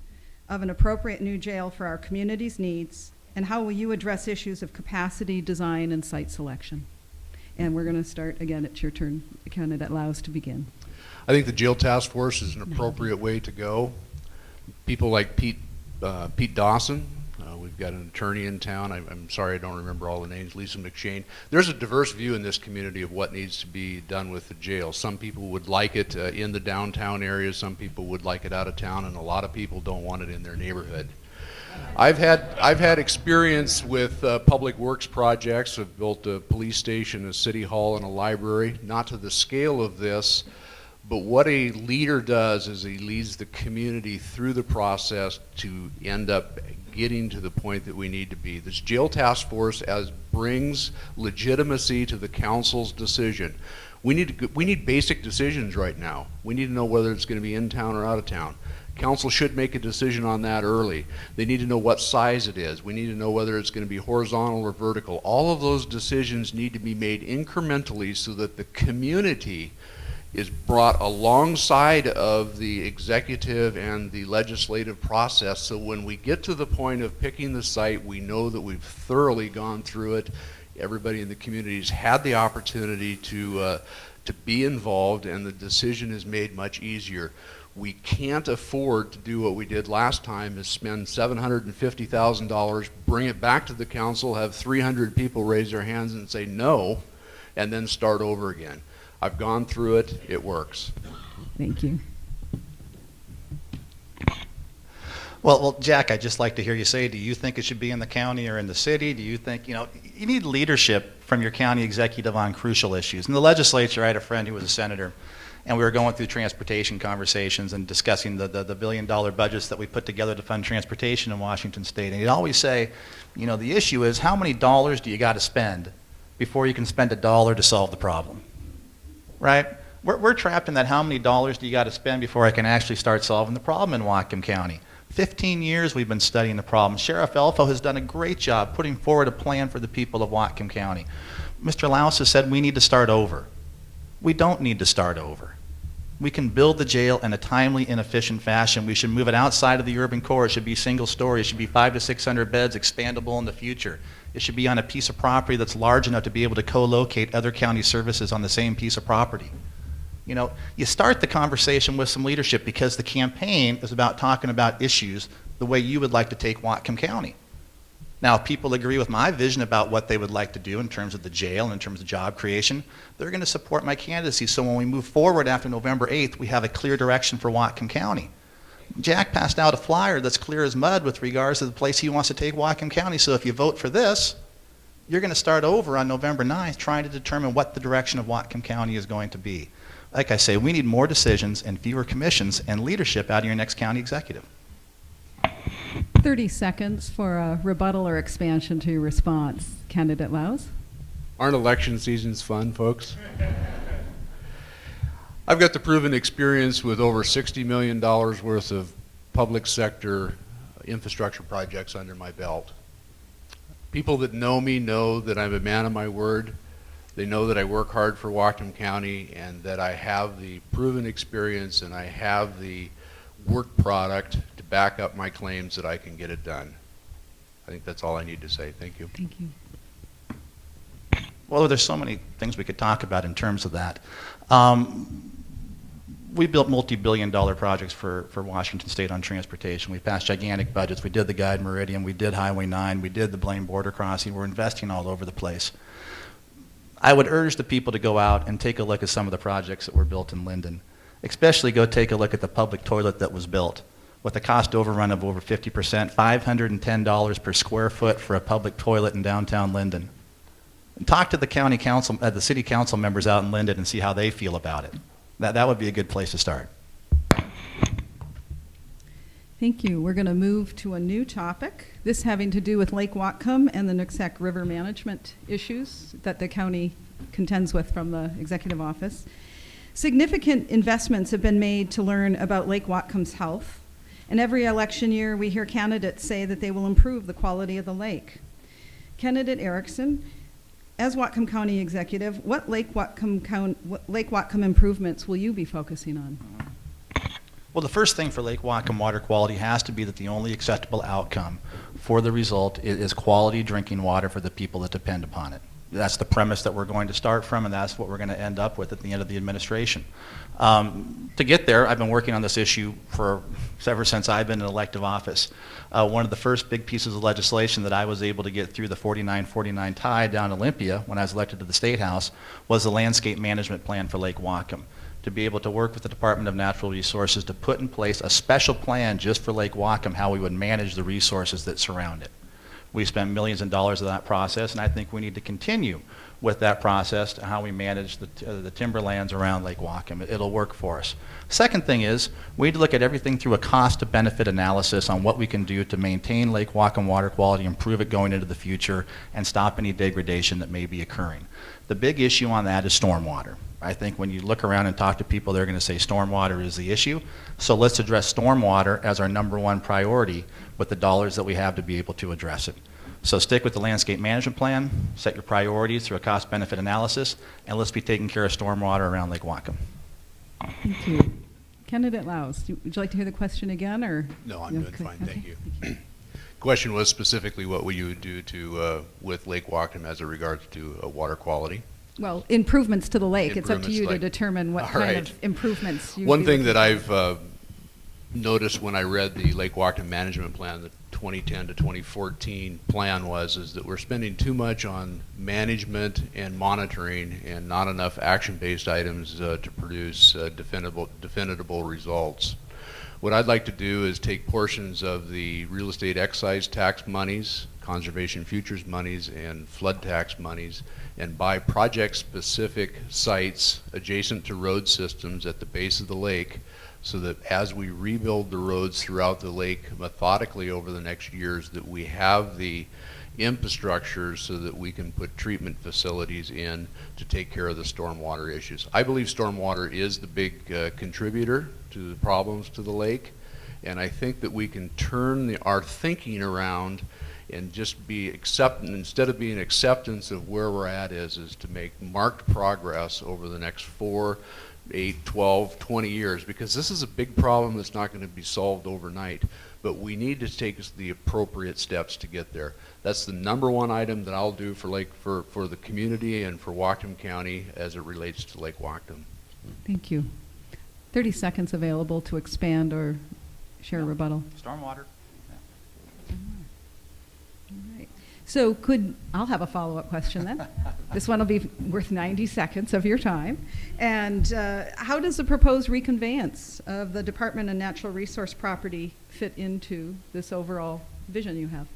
Speaker 4: of an appropriate new jail for our community's needs, and how will you address issues of capacity, design, and site selection? And we're going to start, again, it's your turn, Candidate Louws, to begin.
Speaker 5: I think the jail task force is an appropriate way to go. People like Pete Dawson, We've got an attorney in town. I'm sorry I don't remember all the names. Lisa McShane. There's a diverse view in this community of what needs to be done with the jail. Some people would like it in the downtown area. Some people would like it out of town, and a lot of people don't want it in their neighborhood. I've had experience with public works projects. I've built a police station, a city hall, and a library. Not to the scale of this, but what a leader does is he leads the community through the process to end up getting to the point that we need to be. This jail task force brings legitimacy to the council's decision. We need basic decisions right now. We need to know whether it's going to be in town or out of town. Council should make a decision on that early. They need to know what size it is. We need to know whether it's going to be horizontal or vertical. All of those decisions need to be made incrementally so that the community is brought alongside of the executive and the legislative process, so when we get to the point of picking the site, we know that we've thoroughly gone through it. Everybody in the community has had the opportunity to be involved, and the decision is made much easier. We can't afford to do what we did last time, is spend $750,000, bring it back to the council, have 300 people raise their hands and say no, and then start over again. I've gone through it. It works.
Speaker 4: Thank you.
Speaker 3: Well, Jack, I'd just like to hear you say, do you think it should be in the county or in the city? Do you think, you need leadership from your county executive on crucial issues. In the legislature, I had a friend who was a senator, and we were going through transportation conversations and discussing the billion-dollar budgets that we put together to fund transportation in Washington State. And he'd always say, the issue is how many dollars do you got to spend before you can spend a dollar to solve the problem? Right? We're trapped in that how many dollars do you got to spend before I can actually start solving the problem in Whatcom County. 15 years we've been studying the problem. Sheriff Elfo has done a great job putting forward a plan for the people of Whatcom County. Mr. Louws has said we need to start over. We don't need to start over. We can build the jail in a timely and efficient fashion. We should move it outside of the urban core. It should be single story. It should be 500 to 600 beds, expandable in the future. It should be on a piece of property that's large enough to be able to co-locate other county services on the same piece of property. You start the conversation with some leadership because the campaign is about talking about issues the way you would like to take Whatcom County. Now, if people agree with my vision about what they would like to do in terms of the jail and in terms of job creation, they're going to support my candidacy. So when we move forward after November 8th, we have a clear direction for Whatcom County. Jack passed out a flyer that's clear as mud with regards to the place he wants to take Whatcom County. So if you vote for this, you're going to start over on November 9th trying to determine what the direction of Whatcom County is going to be. Like I say, we need more decisions and fewer commissions and leadership out of your next county executive.
Speaker 4: 30 seconds for a rebuttal or expansion to your response. Candidate Louws.
Speaker 5: Aren't election seasons fun, folks? I've got the proven experience with over $60 million worth of public sector infrastructure projects under my belt. People that know me know that I'm a man of my word. They know that I work hard for Whatcom County and that I have the proven experience and I have the work product to back up my claims that I can get it done. I think that's all I need to say. Thank you.
Speaker 4: Thank you.
Speaker 3: Well, there's so many things we could talk about in terms of that. We built multi-billion-dollar projects for Washington State on transportation. We passed gigantic budgets. We did the Guide Meridian. We did Highway 9. We did the Blaine border crossing. We're investing all over the place. I would urge the people to go out and take a look at some of the projects that were built in Linden. Especially go take a look at the public toilet that was built with a cost overrun of over 50%, $510 per square foot for a public toilet in downtown Linden. And talk to the county council, the city council members out in Linden and see how they feel about it. That would be a good place to start.
Speaker 4: Thank you. We're going to move to a new topic, this having to do with Lake Whatcom and the Nooksack River management issues that the county contends with from the executive office. Significant investments have been made to learn about Lake Whatcom's health, and every election year we hear candidates say that they will improve the quality of the lake. Candidate Erickson, as Whatcom County executive, what Lake Whatcom improvements will you be focusing on?
Speaker 3: Well, the first thing for Lake Whatcom water quality has to be that the only acceptable outcome for the result is quality drinking water for the people that depend upon it. That's the premise that we're going to start from, and that's what we're going to end up with at the end of the administration. To get there, I've been working on this issue ever since I've been in elective office. One of the first big pieces of legislation that I was able to get through the 49-49 tie down Olympia when I was elected to the State House was the landscape management plan for Lake Whatcom. To be able to work with the Department of Natural Resources to put in place a special plan just for Lake Whatcom, how we would manage the resources that surround it. We spent millions of dollars in that process, and I think we need to continue with that process to how we manage the timberlands around Lake Whatcom. It'll work for us. Second thing is, we need to look at everything through a cost-to-benefit analysis on what we can do to maintain Lake Whatcom water quality, improve it going into the future, and stop any degradation that may be occurring. The big issue on that is stormwater. I think when you look around and talk to people, they're going to say stormwater is the issue. So let's address stormwater as our #1 priority with the dollars that we have to be able to address it. So stick with the landscape management plan, set your priorities through a cost-benefit analysis, and let's be taking care of stormwater around Lake Whatcom.
Speaker 4: Thank you. Candidate Louws, would you like to hear the question again, or?
Speaker 5: No, I'm doing fine,
Speaker 4: Okay.
Speaker 5: thank you. Question was specifically what would you do to with Lake Whatcom as it regards to water quality?
Speaker 4: Well, improvements to the lake. It's up to you to
Speaker 5: Improvements,
Speaker 4: determine what
Speaker 5: All
Speaker 4: kind
Speaker 5: right.
Speaker 4: of improvements you
Speaker 5: One thing that I've noticed when I read the Lake Whatcom management plan, the 2010 to 2014 plan is that we're spending too much on management and monitoring and not enough action-based items to produce definable results. What I'd like to do is take portions of the real estate excise tax monies, conservation futures monies, and flood tax monies and buy project-specific sites adjacent to road systems at the base of the lake so that as we rebuild the roads throughout the lake methodically over the next years, that we have the infrastructure so that we can put treatment facilities in to take care of the stormwater issues. I believe stormwater is the big contributor to the problems to the lake, and I think that we can turn our thinking around and just be instead of being acceptance of where we're at is to make marked progress over the next 4, 8, 12, 20 years, because this is a big problem that's not going to be solved overnight, but we need to take the appropriate steps to get there. That's the #1 item that I'll do for the community and for Whatcom County as it relates to Lake Whatcom.
Speaker 4: Thank you. 30 seconds available to expand or share a rebuttal.
Speaker 3: Stormwater.
Speaker 4: All right. So I'll have a follow-up question then. This one will be worth 90 seconds of your time. And how does the proposed reconveyance of the Department of Natural Resource property fit into this overall vision you have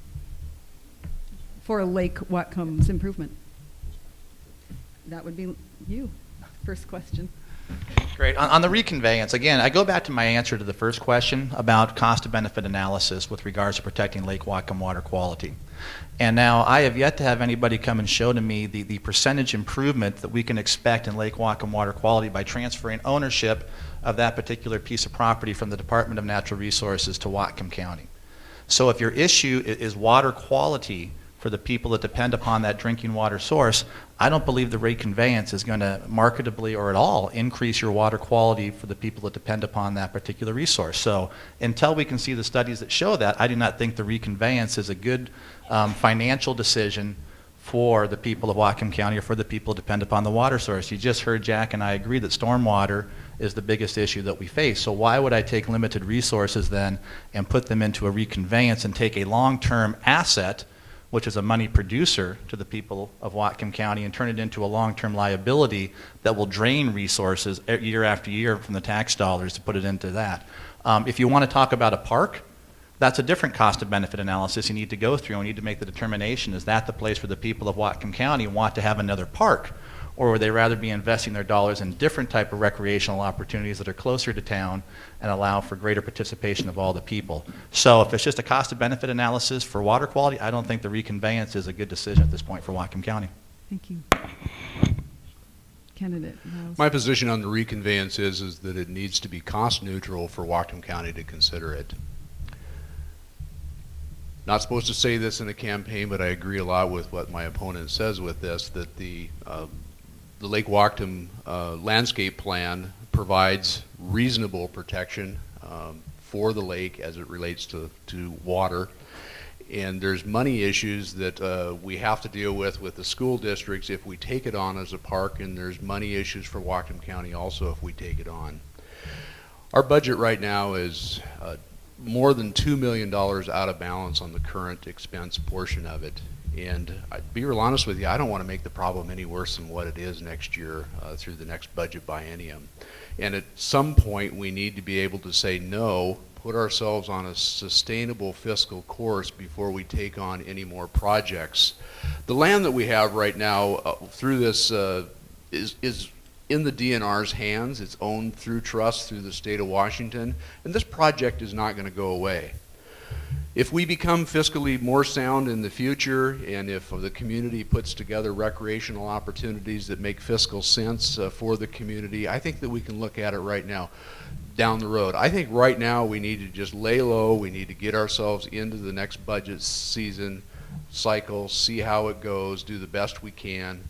Speaker 4: for Lake Whatcom's improvement? That would be you. First question.
Speaker 3: Great. On the reconveyance, again, I go back to my answer to the first question about cost-to-benefit analysis with regards to protecting Lake Whatcom water quality. And now I have yet to have anybody come and show to me the percentage improvement that we can expect in Lake Whatcom water quality by transferring ownership of that particular piece of property from the Department of Natural Resources to Whatcom County. So if your issue is water quality for the people that depend upon that drinking water source, I don't believe the reconveyance is going to marketably or at all increase your water quality for the people that depend upon that particular resource. So until we can see the studies that show that, I do not think the reconveyance is a good financial decision for the people of Whatcom County or for the people who depend upon the water source. You just heard Jack and I agree that stormwater is the biggest issue that we face. So why would I take limited resources then and put them into a reconveyance and take a long-term asset, which is a money producer to the people of Whatcom County, and turn it into a long-term liability that will drain resources year after year from the tax dollars to put it into that. If you want to talk about a park, that's a different cost-to-benefit analysis you need to go through. We need to make the determination, is that the place where the people of Whatcom County want to have another park, or would they rather be investing their dollars in different type of recreational opportunities that are closer to town and allow for greater participation of all the people? So if it's just a cost-to-benefit analysis for water quality, I don't think the reconveyance is a good decision at this point for Whatcom County.
Speaker 4: Thank you. Candidate Louws.
Speaker 5: My position on the reconveyance is that it needs to be cost neutral for Whatcom County to consider it. Not supposed to say this in a campaign, but I agree a lot with what my opponent says with this, that the Lake Whatcom landscape plan provides reasonable protection for the lake as it relates to water. And there's money issues that we have to deal with the school districts if we take it on as a park, and there's money issues for Whatcom County also if we take it on. Our budget right now is more than $2 million out of balance on the current expense portion of it. And I'd be real honest with you, I don't want to make the problem any worse than what it is next year through the next budget biennium. And at some point we need to be able to say no, put ourselves on a sustainable fiscal course before we take on any more projects. The land that we have right now through this is in the DNR's hands. It's owned through trust through the state of Washington, and this project is not going to go away. If we become fiscally more sound in the future, and if the community puts together recreational opportunities that make fiscal sense for the community, I think that we can look at it right now down the road. I think right now we need to just lay low. We need to get ourselves into the next budget season cycle, see how it goes, do the best we can.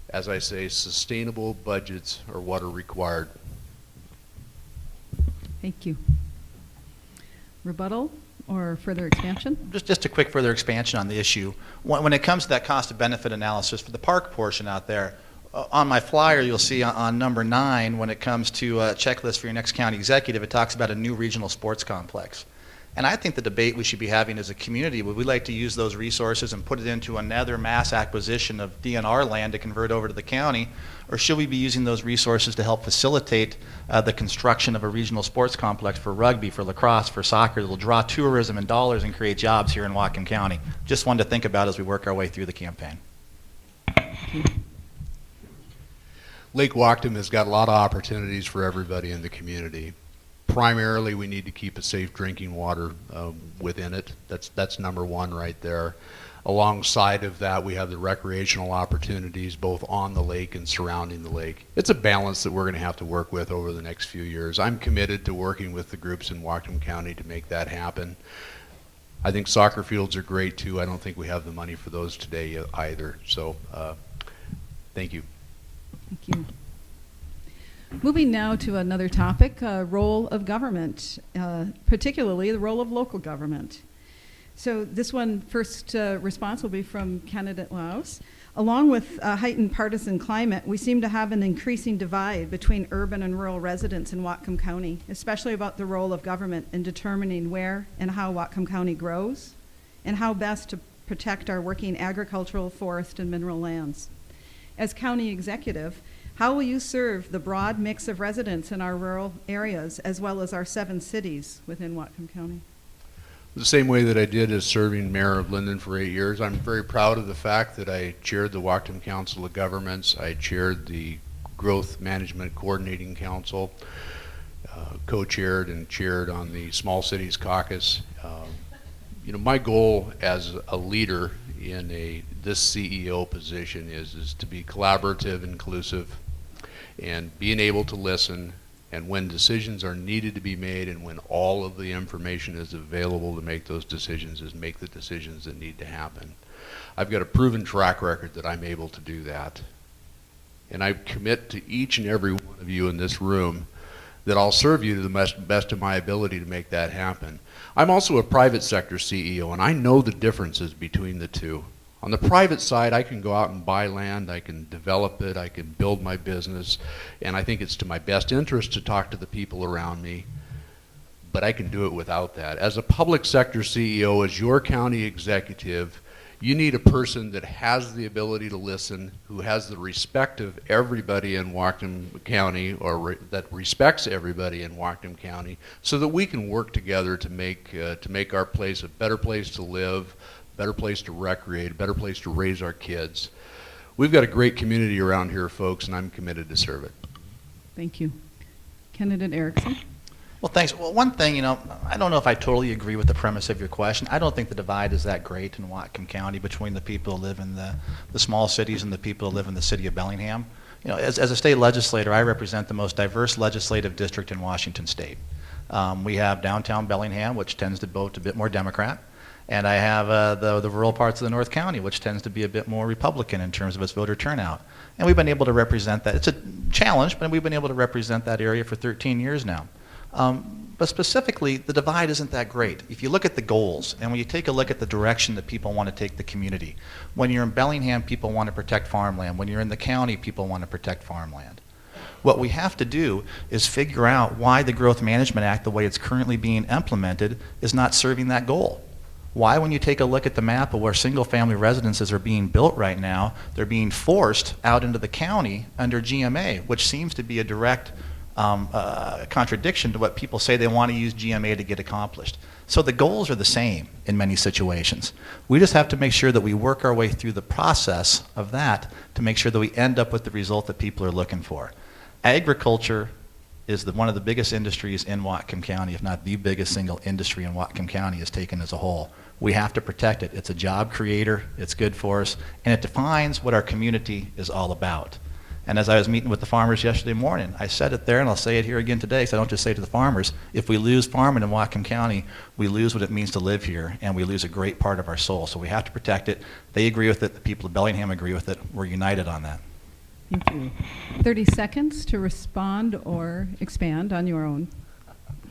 Speaker 5: As I say, sustainable budgets are what are required.
Speaker 4: Thank you. Rebuttal or further expansion?
Speaker 3: Just a quick further expansion on the issue. When it comes to that cost of benefit analysis for the park portion out there, on my flyer you'll see on number 9, when it comes to a checklist for your next county executive, it talks about a new regional sports complex. And I think the debate we should be having as a community, would we like to use those resources and put it into another mass acquisition of DNR land to convert over to the county, or should we be using those resources to help facilitate the construction of a regional sports complex for rugby, for lacrosse, for soccer that will draw tourism and dollars and create jobs here in Whatcom County? Just one to think about as we work our way through the campaign.
Speaker 5: Lake Whatcom has got a lot of opportunities for everybody in the community. Primarily, we need to keep a safe drinking water within it. That's number one right there. Alongside of that, we have the recreational opportunities both on the lake and surrounding the lake. It's a balance that we're going to have to work with over the next few years. I'm committed to working with the groups in Whatcom County to make that happen. I think soccer fields are great too. I don't think we have the money for those today either. So, thank you.
Speaker 4: Thank you. Moving now to another topic, role of government, particularly the role of local government. So this one, first response will be from candidate Louws. Along with a heightened partisan climate, we seem to have an increasing divide between urban and rural residents in Whatcom County, especially about the role of government in determining where and how Whatcom County grows and how best to protect our working agricultural, forest, and mineral lands. As county executive, how will you serve the broad mix of residents in our rural areas as well as our 7 cities within Whatcom County?
Speaker 5: The same way that I did as serving mayor of Linden for 8 years. I'm very proud of the fact that I chaired the Whatcom Council of Governments. I chaired the Growth Management Coordinating Council, co-chaired and chaired on the Small Cities Caucus. You know, my goal as a leader in this CEO position is to be collaborative, inclusive, and being able to listen, and when decisions are needed to be made and when all of the information is available to make those decisions, is make the decisions that need to happen. I've got a proven track record that I'm able to do that. And I commit to each and every one of you in this room that I'll serve you to the best of my ability to make that happen. I'm also a private sector CEO, and I know the differences between the two. On the private side, I can go out and buy land, I can develop it, I can build my business, and I think it's to my best interest to talk to the people around me, but I can do it without that. As a public sector CEO, as your county executive, you need a person that has the ability to listen, who has the respect of everybody in Whatcom County, or that respects everybody in Whatcom County, so that we can work together to make our place a better place to live, better place to recreate, a better place to raise our kids. We've got a great community around here, folks, and I'm committed to serve it.
Speaker 4: Thank you. Candidate Erickson.
Speaker 3: Well, thanks. Well, one thing, you know, I don't know if I totally agree with the premise of your question. I don't think the divide is that great in Whatcom County between the people who live in the small cities and the people who live in the city of Bellingham. You know, as a state legislator, I represent the most diverse legislative district in Washington State. We have downtown Bellingham, which tends to vote a bit more Democrat. And I have the rural parts of the North County, which tends to be a bit more Republican in terms of its voter turnout. And we've been able to represent that. It's a challenge, but we've been able to represent that area for 13 years now. But specifically, the divide isn't that great. If you look at the goals, and when you take a look at the direction that people want to take the community, when you're in Bellingham, people want to protect farmland. When you're in the county, people want to protect farmland. What we have to do is figure out why the Growth Management Act, the way it's currently being implemented, is not serving that goal. Why, when you take a look at the map of where single-family residences are being built right now, they're being forced out into the county under GMA, which seems to be a direct contradiction to what people say they want to use GMA to get accomplished. So the goals are the same in many situations. We just have to make sure that we work our way through the process of that to make sure that we end up with the result that people are looking for. Agriculture is one of the biggest industries in Whatcom County, if not the biggest single industry in Whatcom County is taken as a whole. We have to protect it. It's a job creator, it's good for us, and it defines what our community is all about. And as I was meeting with the farmers yesterday morning, I said it there, and I'll say it here again today, so I don't just say it to the farmers, if we lose farming in Whatcom County, we lose what it means to live here, and we lose a great part of our soul. So we have to protect it. They agree with it. The people of Bellingham agree with it. We're united on that.
Speaker 4: Thank you. 30 seconds to respond or expand on your own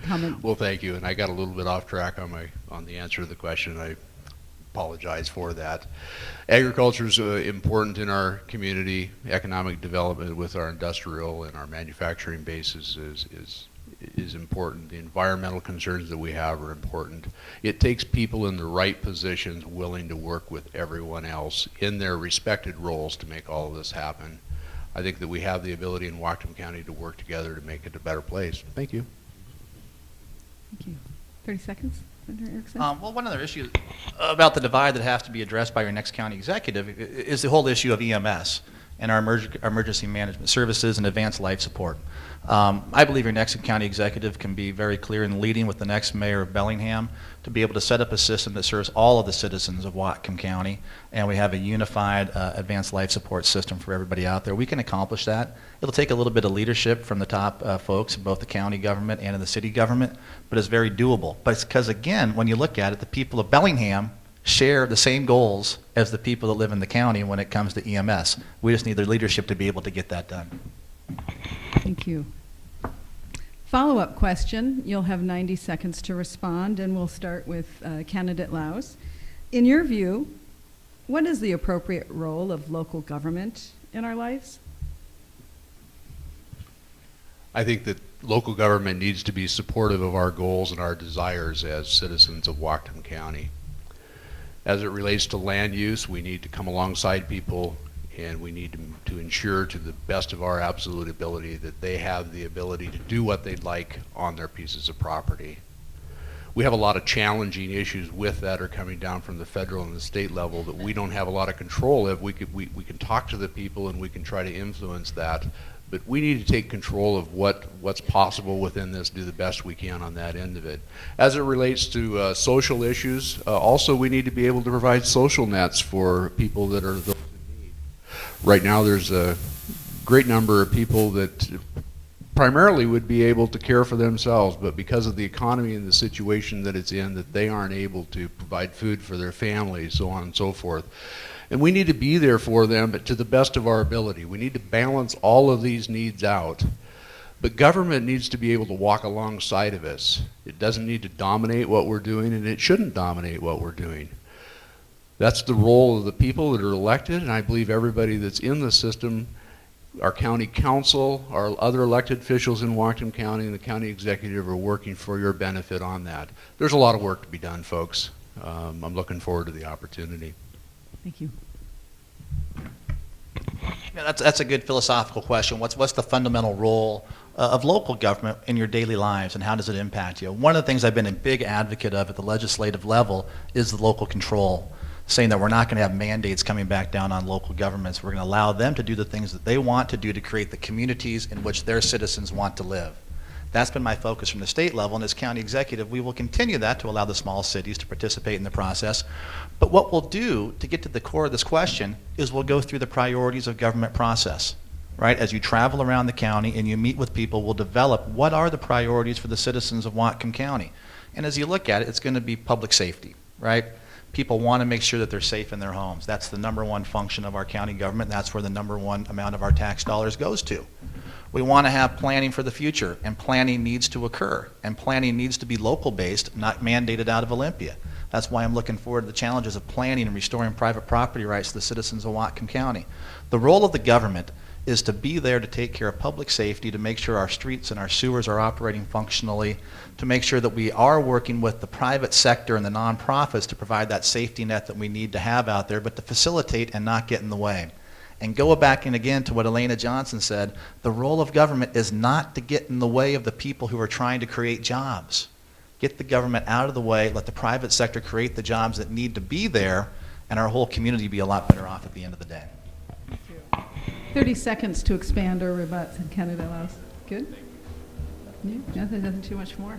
Speaker 4: comment.
Speaker 5: Well, thank you, and I got a little bit off track on the answer to the question. I apologize for that. Agriculture is important in our community. Economic development with our industrial and our manufacturing bases is important. The environmental concerns that we have are important. It takes people in the right positions willing to work with everyone else in their respected roles to make all of this happen. I think that we have the ability in Whatcom County to work together to make it a better place. Thank you.
Speaker 4: Thank you. 30 seconds, Senator Erickson.
Speaker 3: Well, one other issue about the divide that has to be addressed by your next county executive is the whole issue of EMS and our emergency management services and advanced life support. I believe your next county executive can be very clear in leading with the next mayor of Bellingham to be able to set up a system that serves all of the citizens of Whatcom County, and we have a unified advanced life support system for everybody out there. We can accomplish that. It'll take a little bit of leadership from the top folks in both the county government and in the city government, but it's very doable. But it's because, again, when you look at it, the people of Bellingham share the same goals as the people that live in the county when it comes to EMS. We just need their leadership to be able to get that done.
Speaker 4: Thank you. Follow-up question. You'll have 90 seconds to respond, and we'll start with candidate Louws. In your view, what is the appropriate role of local government in our lives?
Speaker 5: I think that local government needs to be supportive of our goals and our desires as citizens of Whatcom County. As it relates to land use, we need to come alongside people, and we need to ensure to the best of our absolute ability that they have the ability to do what they'd like on their pieces of property. We have a lot of challenging issues with that are coming down from the federal and the state level that we don't have a lot of control of. We can talk to the people and we can try to influence that, but we need to take control of what's possible within this, do the best we can on that end of it. As it relates to social issues, also we need to be able to provide social nets for people that are those in need. Right now there's a great number of people that primarily would be able to care for themselves, but because of the economy and the situation that it's in, that they aren't able to provide food for their families, so on and so forth. And we need to be there for them, but to the best of our ability. We need to balance all of these needs out. But government needs to be able to walk alongside of us. It doesn't need to dominate what we're doing, and it shouldn't dominate what we're doing. That's the role of the people that are elected, and I believe everybody that's in the system, our county council, our other elected officials in Whatcom County, and the county executive are working for your benefit on that. There's a lot of work to be done, folks. I'm looking forward to the opportunity.
Speaker 4: Thank you.
Speaker 3: Yeah, that's a good philosophical question. What's the fundamental role of local government in your daily lives, and how does it impact you? One of the things I've been a big advocate of at the legislative level is the local control, saying that we're not going to have mandates coming back down on local governments. We're going to allow them to do the things that they want to do to create the communities in which their citizens want to live. That's been my focus from the state level, and as county executive, we will continue that to allow the small cities to participate in the process. But what we'll do to get to the core of this question is we'll go through the priorities of government process, right? As you travel around the county and you meet with people, we'll develop what are the priorities for the citizens of Whatcom County. And as you look at it, it's going to be public safety, right? People want to make sure that they're safe in their homes. That's the number one function of our county government. That's where the number one amount of our tax dollars goes to. We want to have planning for the future, and planning needs to occur, and planning needs to be local-based, not mandated out of Olympia. That's why I'm looking forward to the challenges of planning and restoring private property rights to the citizens of Whatcom County. The role of the government is to be there to take care of public safety, to make sure our streets and our sewers are operating functionally, to make sure that we are working with the private sector and the nonprofits to provide that safety net that we need to have out there, but to facilitate and not get in the way. And go back and again to what Elena Johnson said, the role of government is not to get in the way of the people who are trying to create jobs. Get the government out of the way, let the private sector create the jobs that need to be there, and our whole community be a lot better off at the end of the day.
Speaker 4: 30 seconds to expand or rebut, Canada Louws. Good? Yeah, nothing too much more.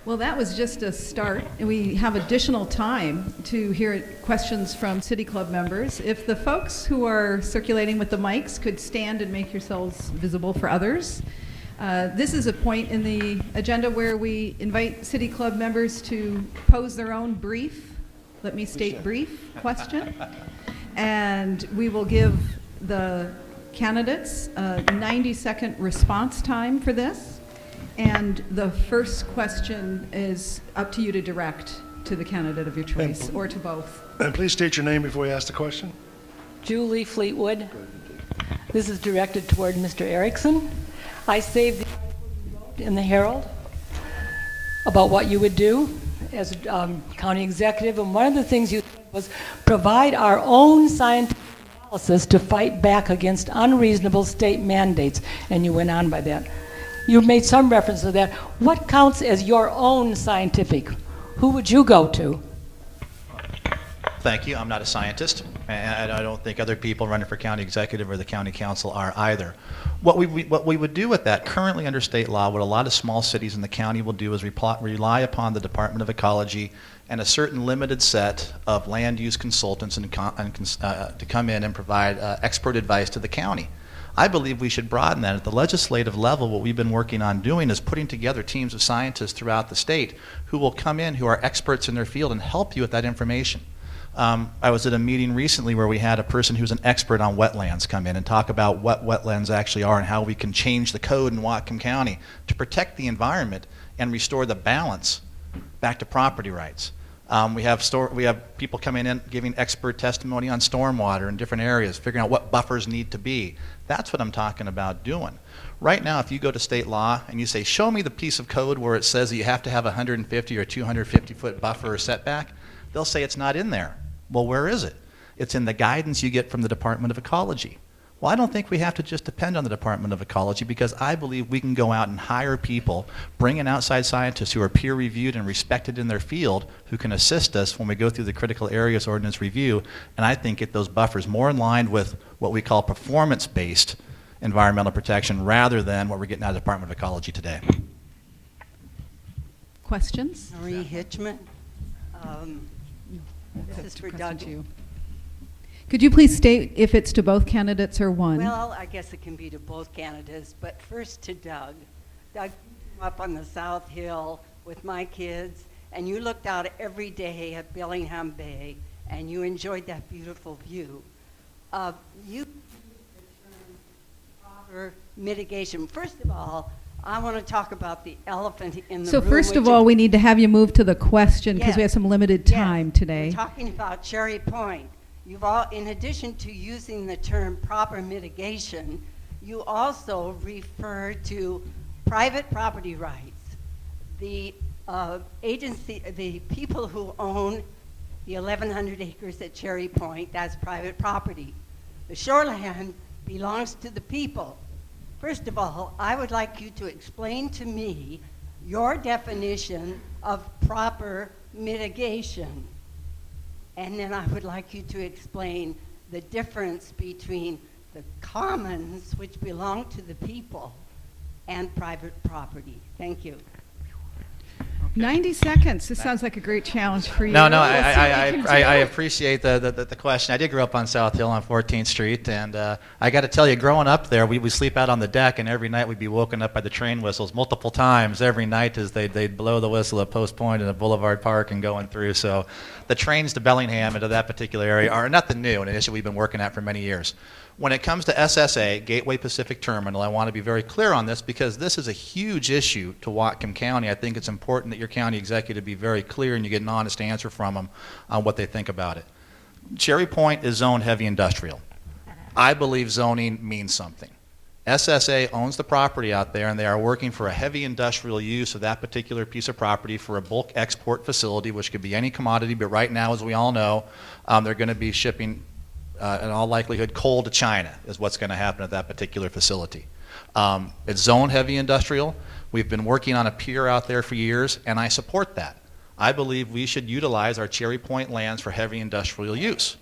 Speaker 4: Well, that was just a start. We have additional time to hear questions from City Club members. If the folks who are circulating with the mics could stand and make yourselves visible for others. This is a point in the agenda where we invite City Club members to pose their own brief, let me state brief, question. And we will give the candidates a 90-second response time for this. And the first question is up to you to direct to the candidate of your choice, or to both.
Speaker 6: And please state your name before you ask the question.
Speaker 7: Julie Fleetwood. This is directed toward Mr. Erickson. I saved the article you wrote in the Herald about what you would do as county executive, and one of the things you said was provide our own scientific analysis to fight back against unreasonable state mandates, and you went on by that. You made some reference to that. What counts as your own scientific? Who would you go to?
Speaker 3: Thank you. I'm not a scientist, and I don't think other people running for county executive or the county council are either. What we would do with that, currently under state law, what a lot of small cities in the county will do is rely upon the Department of Ecology and a certain limited set of land use consultants to come in and provide expert advice to the county. I believe we should broaden that. At the legislative level, what we've been working on doing is putting together teams of scientists throughout the state who will come in, who are experts in their field, and help you with that information. I was at a meeting recently where we had a person who's an expert on wetlands come in and talk about what wetlands actually are and how we can change the code in Whatcom County to protect the environment and restore the balance back to property rights. We have people coming in giving expert testimony on stormwater in different areas, figuring out what buffers need to be. That's what I'm talking about doing. Right now, if you go to state law and you say, show me the piece of code where it says that you have to have a 150 or 250 foot buffer or setback, they'll say it's not in there. Well, where is it? It's in the guidance you get from the Department of Ecology. Well, I don't think we have to just depend on the Department of Ecology, because I believe we can go out and hire people, bring in outside scientists who are peer-reviewed and respected in their field, who can assist us when we go through the critical areas ordinance review, and I think get those buffers more in line with what we call performance-based environmental protection rather than what we're getting out of the Department of Ecology today.
Speaker 4: Questions?
Speaker 8: Marie Hitchman. This is for Doug.
Speaker 4: Could you please state if it's to both candidates or one?
Speaker 8: Well, I guess it can be to both candidates, but first to Doug. Doug, you up on the South Hill with my kids, and you looked out every day at Bellingham Bay, and you enjoyed that beautiful view. You used the term proper mitigation. First of all, I want to talk about the elephant in the room.
Speaker 4: So first of all, we need to have you move to the question, because we have some limited time today.
Speaker 8: We're talking about Cherry Point. You've all, in addition to using the term proper mitigation, you also refer to private property rights. The the people who own the 1,100 acres at Cherry Point, that's private property. The shoreland belongs to the people. First of all, I would like you to explain to me your definition of proper mitigation. And then I would like you to explain the difference between the commons, which belong to the people, and private property. Thank you.
Speaker 4: 90 seconds. This sounds like a great challenge for you.
Speaker 3: No,
Speaker 4: We'll see what you can
Speaker 3: I
Speaker 4: do.
Speaker 3: appreciate the question. I did grow up on South Hill on 14th Street, and I got to tell you, growing up there, we sleep out on the deck, and every night we'd be woken up by the train whistles multiple times every night as they'd blow the whistle at Post Point and at Boulevard Park and going through. So the trains to Bellingham and to that particular area are nothing new, and an issue we've been working at for many years. When it comes to SSA, Gateway Pacific Terminal, I want to be very clear on this because this is a huge issue to Whatcom County. I think it's important that your county executive be very clear and you get an honest answer from them on what they think about it. Cherry Point is zoned heavy industrial. I believe zoning means something. SSA owns the property out there, and they are working for a heavy industrial use of that particular piece of property for a bulk export facility, which could be any commodity, but right now, as we all know, they're going to be shipping in all likelihood, coal to China is what's going to happen at that particular facility. It's zone heavy industrial. We've been working on a pier out there for years, and I support that. I believe we should utilize our Cherry Point lands for heavy industrial use.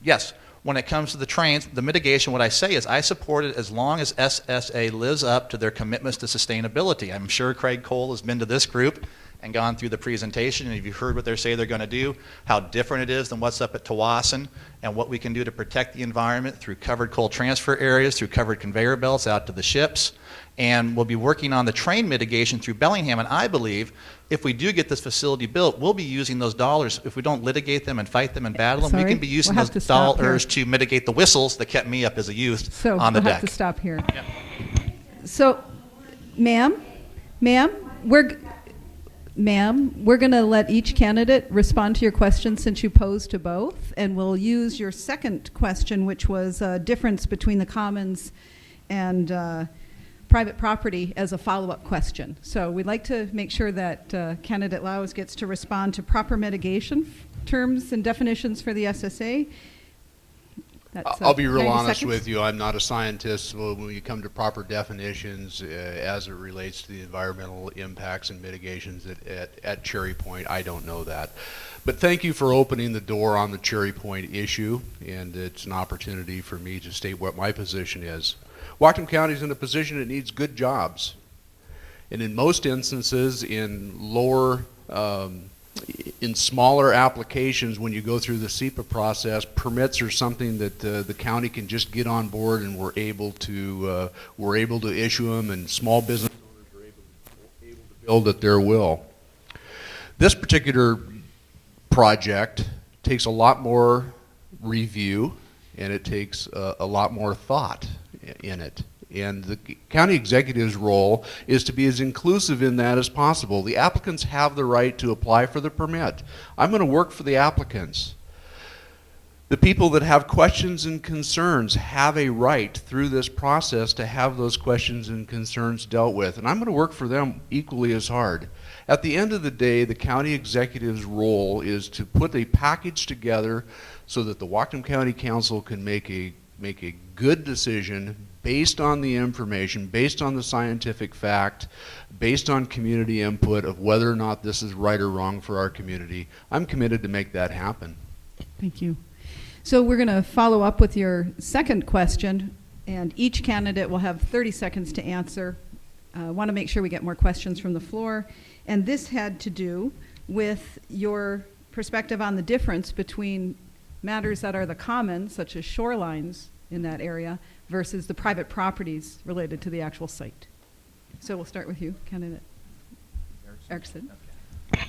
Speaker 3: Yes, when it comes to the trains, the mitigation, what I say is I support it as long as SSA lives up to their commitments to sustainability. I'm sure Craig Cole has been to this group and gone through the presentation, and if you've heard what they say they're going to do, how different it is than what's up at Tawasin, and what we can do to protect the environment through covered coal transfer areas, through covered conveyor belts out to the ships, and we'll be working on the train mitigation through Bellingham, and I believe if we do get this facility built, we'll be using those dollars. If we don't litigate them and fight them and battle them, we
Speaker 4: Sorry,
Speaker 3: can be using
Speaker 4: we'll have
Speaker 3: those
Speaker 4: to stop
Speaker 3: dollars
Speaker 4: here.
Speaker 3: to mitigate the whistles that kept me up as a youth
Speaker 4: So
Speaker 3: on the
Speaker 4: we'll
Speaker 3: deck.
Speaker 4: have to stop here.
Speaker 3: Yeah.
Speaker 4: So, ma'am, we're going to let each candidate respond to your question since you posed to both, and we'll use your second question, which was a difference between the commons and private property, as a follow-up question. So we'd like to make sure that candidate Louws gets to respond to proper mitigation terms and definitions for the SSA. That's,
Speaker 5: I'll be real
Speaker 4: 90
Speaker 5: honest
Speaker 4: seconds.
Speaker 5: with you. I'm not a scientist. Well, when you come to proper definitions as it relates to the environmental impacts and mitigations at Cherry Point, I don't know that. But thank you for opening the door on the Cherry Point issue, and it's an opportunity for me to state what my position is. Whatcom County is in a position it needs good jobs. And in most instances, in smaller applications, when you go through the SEPA process, permits are something that the county can just get on board, and we're able to issue them, and small business owners are able to build at their will. This particular project takes a lot more review, and it takes a lot more thought in it. And the county executive's role is to be as inclusive in that as possible. The applicants have the right to apply for the permit. I'm going to work for the applicants. The people that have questions and concerns have a right through this process to have those questions and concerns dealt with. And I'm going to work for them equally as hard. At the end of the day, the county executive's role is to put a package together so that the Whatcom County Council can make a good decision based on the information, based on the scientific fact, based on community input of whether or not this is right or wrong for our community. I'm committed to make that happen.
Speaker 4: Thank you. So we're going to follow up with your second question, and each candidate will have 30 seconds to answer. I want to make sure we get more questions from the floor. And this had to do with your perspective on the difference between matters that are the common, such as shorelines in that area, versus the private properties related to the actual site. So we'll start with you, candidate Erickson.
Speaker 3: Okay.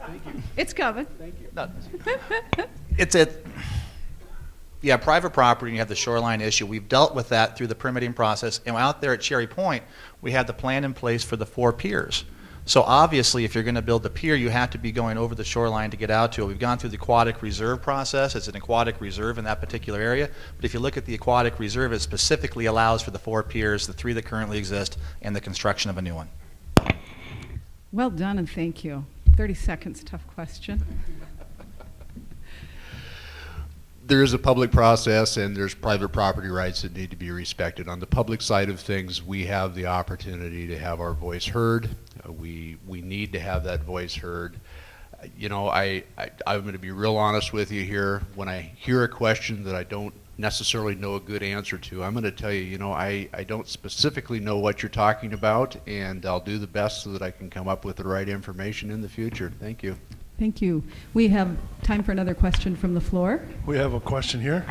Speaker 3: Thank you.
Speaker 4: It's coming.
Speaker 3: Thank you. No, yeah, private property, you have the shoreline issue. We've dealt with that through the permitting process, and out there at Cherry Point, we have the plan in place for the 4 piers. So obviously, if you're going to build the pier, you have to be going over the shoreline to get out to it. We've gone through the aquatic reserve process. It's an aquatic reserve in that particular area. But if you look at the aquatic reserve, it specifically allows for the 4 piers, the 3 that currently exist, and the construction of a new one.
Speaker 4: Well done, and thank you. 30 seconds, tough question.
Speaker 5: There is a public process, and there's private property rights that need to be respected. On the public side of things, we have the opportunity to have our voice heard. We need to have that voice heard. You know, I'm going to be real honest with you here. When I hear a question that I don't necessarily know a good answer to. I'm going to tell you, you know, I don't specifically know what you're talking about, and I'll do the best so that I can come up with the right information in the future. Thank you.
Speaker 4: Thank you. We have time for another question from the floor.
Speaker 6: We have a question here.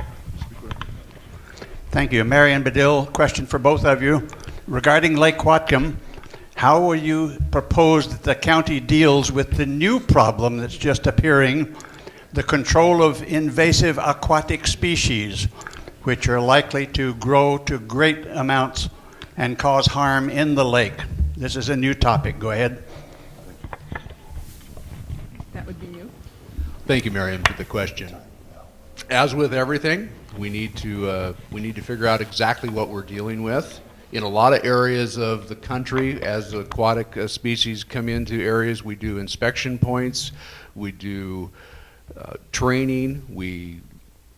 Speaker 9: Thank you. Marion Bedell, question for both of you. Regarding Lake Whatcom, how will you propose that the county deals with the new problem that's just appearing, the control of invasive aquatic species, which are likely to grow to great amounts and cause harm in the lake? This is a new topic. Go ahead.
Speaker 4: That would be you.
Speaker 5: Thank you, Marion, for the question. As with everything, we need to figure out exactly what we're dealing with. In a lot of areas of the country, as aquatic species come into areas, we do inspection points, we do training, we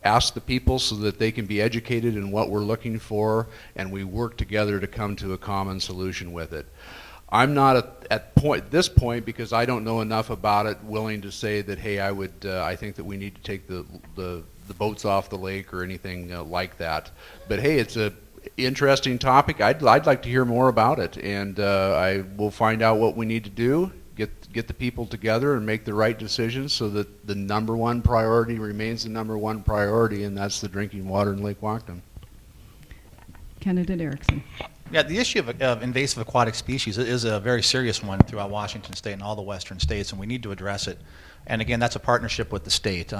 Speaker 5: ask the people so that they can be educated in what we're looking for, and we work together to come to a common solution with it. I'm not at this point, because I don't know enough about it, willing to say that, hey, I think that we need to take the boats off the lake or anything like that. But hey, it's a interesting topic. I'd like to hear more about it, and I will find out what we need to do, get the people together and make the right decisions so that the number one priority remains the number one priority, and that's the drinking water in Lake Whatcom.
Speaker 4: Candidate Erickson.
Speaker 3: Yeah, the issue of invasive aquatic species is a very serious one throughout Washington State and all the western states, and we need to address it. And again, that's a partnership with the state.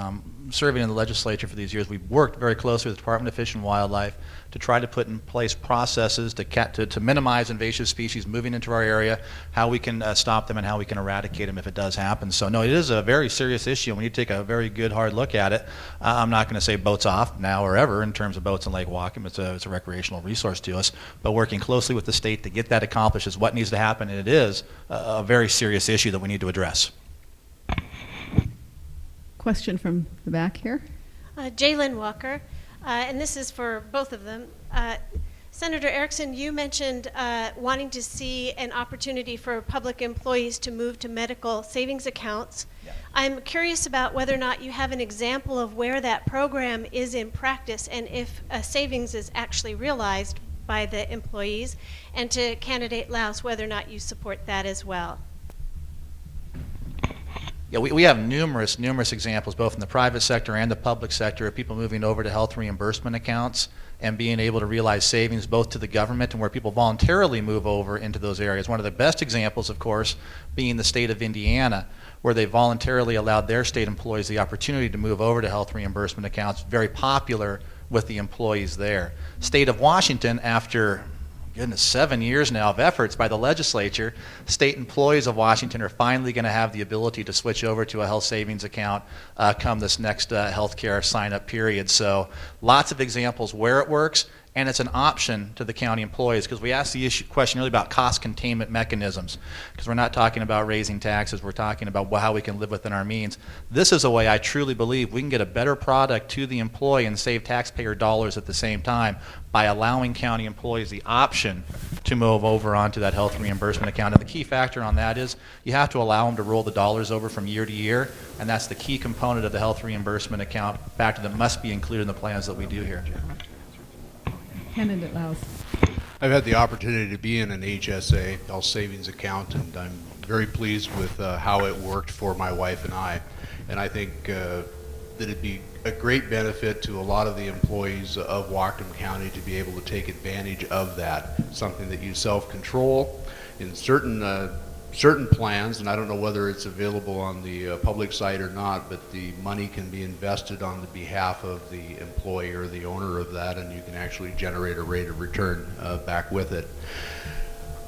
Speaker 3: Serving in the legislature for these years, we've worked very closely with the Department of Fish and Wildlife to try to put in place processes to minimize invasive species moving into our area, how we can stop them and how we can eradicate them if it does happen. So no, it is a very serious issue, and we need to take a very good hard look at it. I'm not going to say boats off now or ever in terms of boats in Lake Whatcom. It's a recreational resource to us, but working closely with the state to get that accomplished is what needs to happen, and it is a very serious issue that we need to address.
Speaker 4: Question from the back here.
Speaker 10: Jalen Walker, and this is for both of them. Senator Erickson, you mentioned wanting to see an opportunity for public employees to move to medical savings accounts. Yeah. I'm curious about whether or not you have an example of where that program is in practice and if a savings is actually realized by the employees, and to candidate Louws, whether or not you support that as well.
Speaker 3: Yeah, we have numerous examples, both in the private sector and the public sector, of people moving over to health reimbursement accounts and being able to realize savings both to the government and where people voluntarily move over into those areas. One of the best examples, of course, being the state of Indiana, where they voluntarily allowed their state employees the opportunity to move over to health reimbursement accounts, very popular with the employees there. State of Washington, after 7 years now of efforts by the legislature, state employees of Washington are finally going to have the ability to switch over to a health savings account come this next healthcare sign-up period. So lots of examples where it works, and it's an option to the county employees, because we asked the question really about cost containment mechanisms, because we're not talking about raising taxes, we're talking about how we can live within our means. This is a way I truly believe we can get a better product to the employee and save taxpayer dollars at the same time by allowing county employees the option to move over onto that health reimbursement account. And the key factor on that is you have to allow them to roll the dollars over from year to year, and that's the key component of the health reimbursement account factor that must be included in the plans that we do here.
Speaker 4: Candidate Louws.
Speaker 5: I've had the opportunity to be in an HSA, health savings account, and I'm very pleased with how it worked for my wife and I. And I think that it'd be a great benefit to a lot of the employees of Whatcom County to be able to take advantage of that. Something that you self-control in certain plans, and I don't know whether it's available on the public side or not, but the money can be invested on the behalf of the employee or the owner of that, and you can actually generate a rate of return back with it.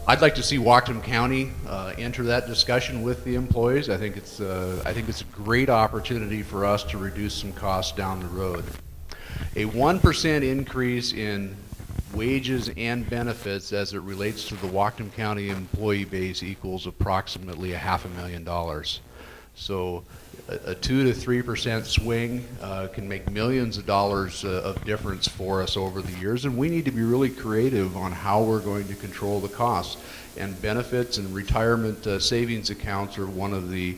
Speaker 5: I'd like to see Whatcom County enter that discussion with the employees. I think it's a great opportunity for us to reduce some costs down the road. A 1% increase in wages and benefits as it relates to the Whatcom County employee base equals approximately $500,000. So a 2 to 3% swing can make millions of dollars of difference for us over the years, and we need to be really creative on how we're going to control the costs. and benefits and retirement savings accounts are one of the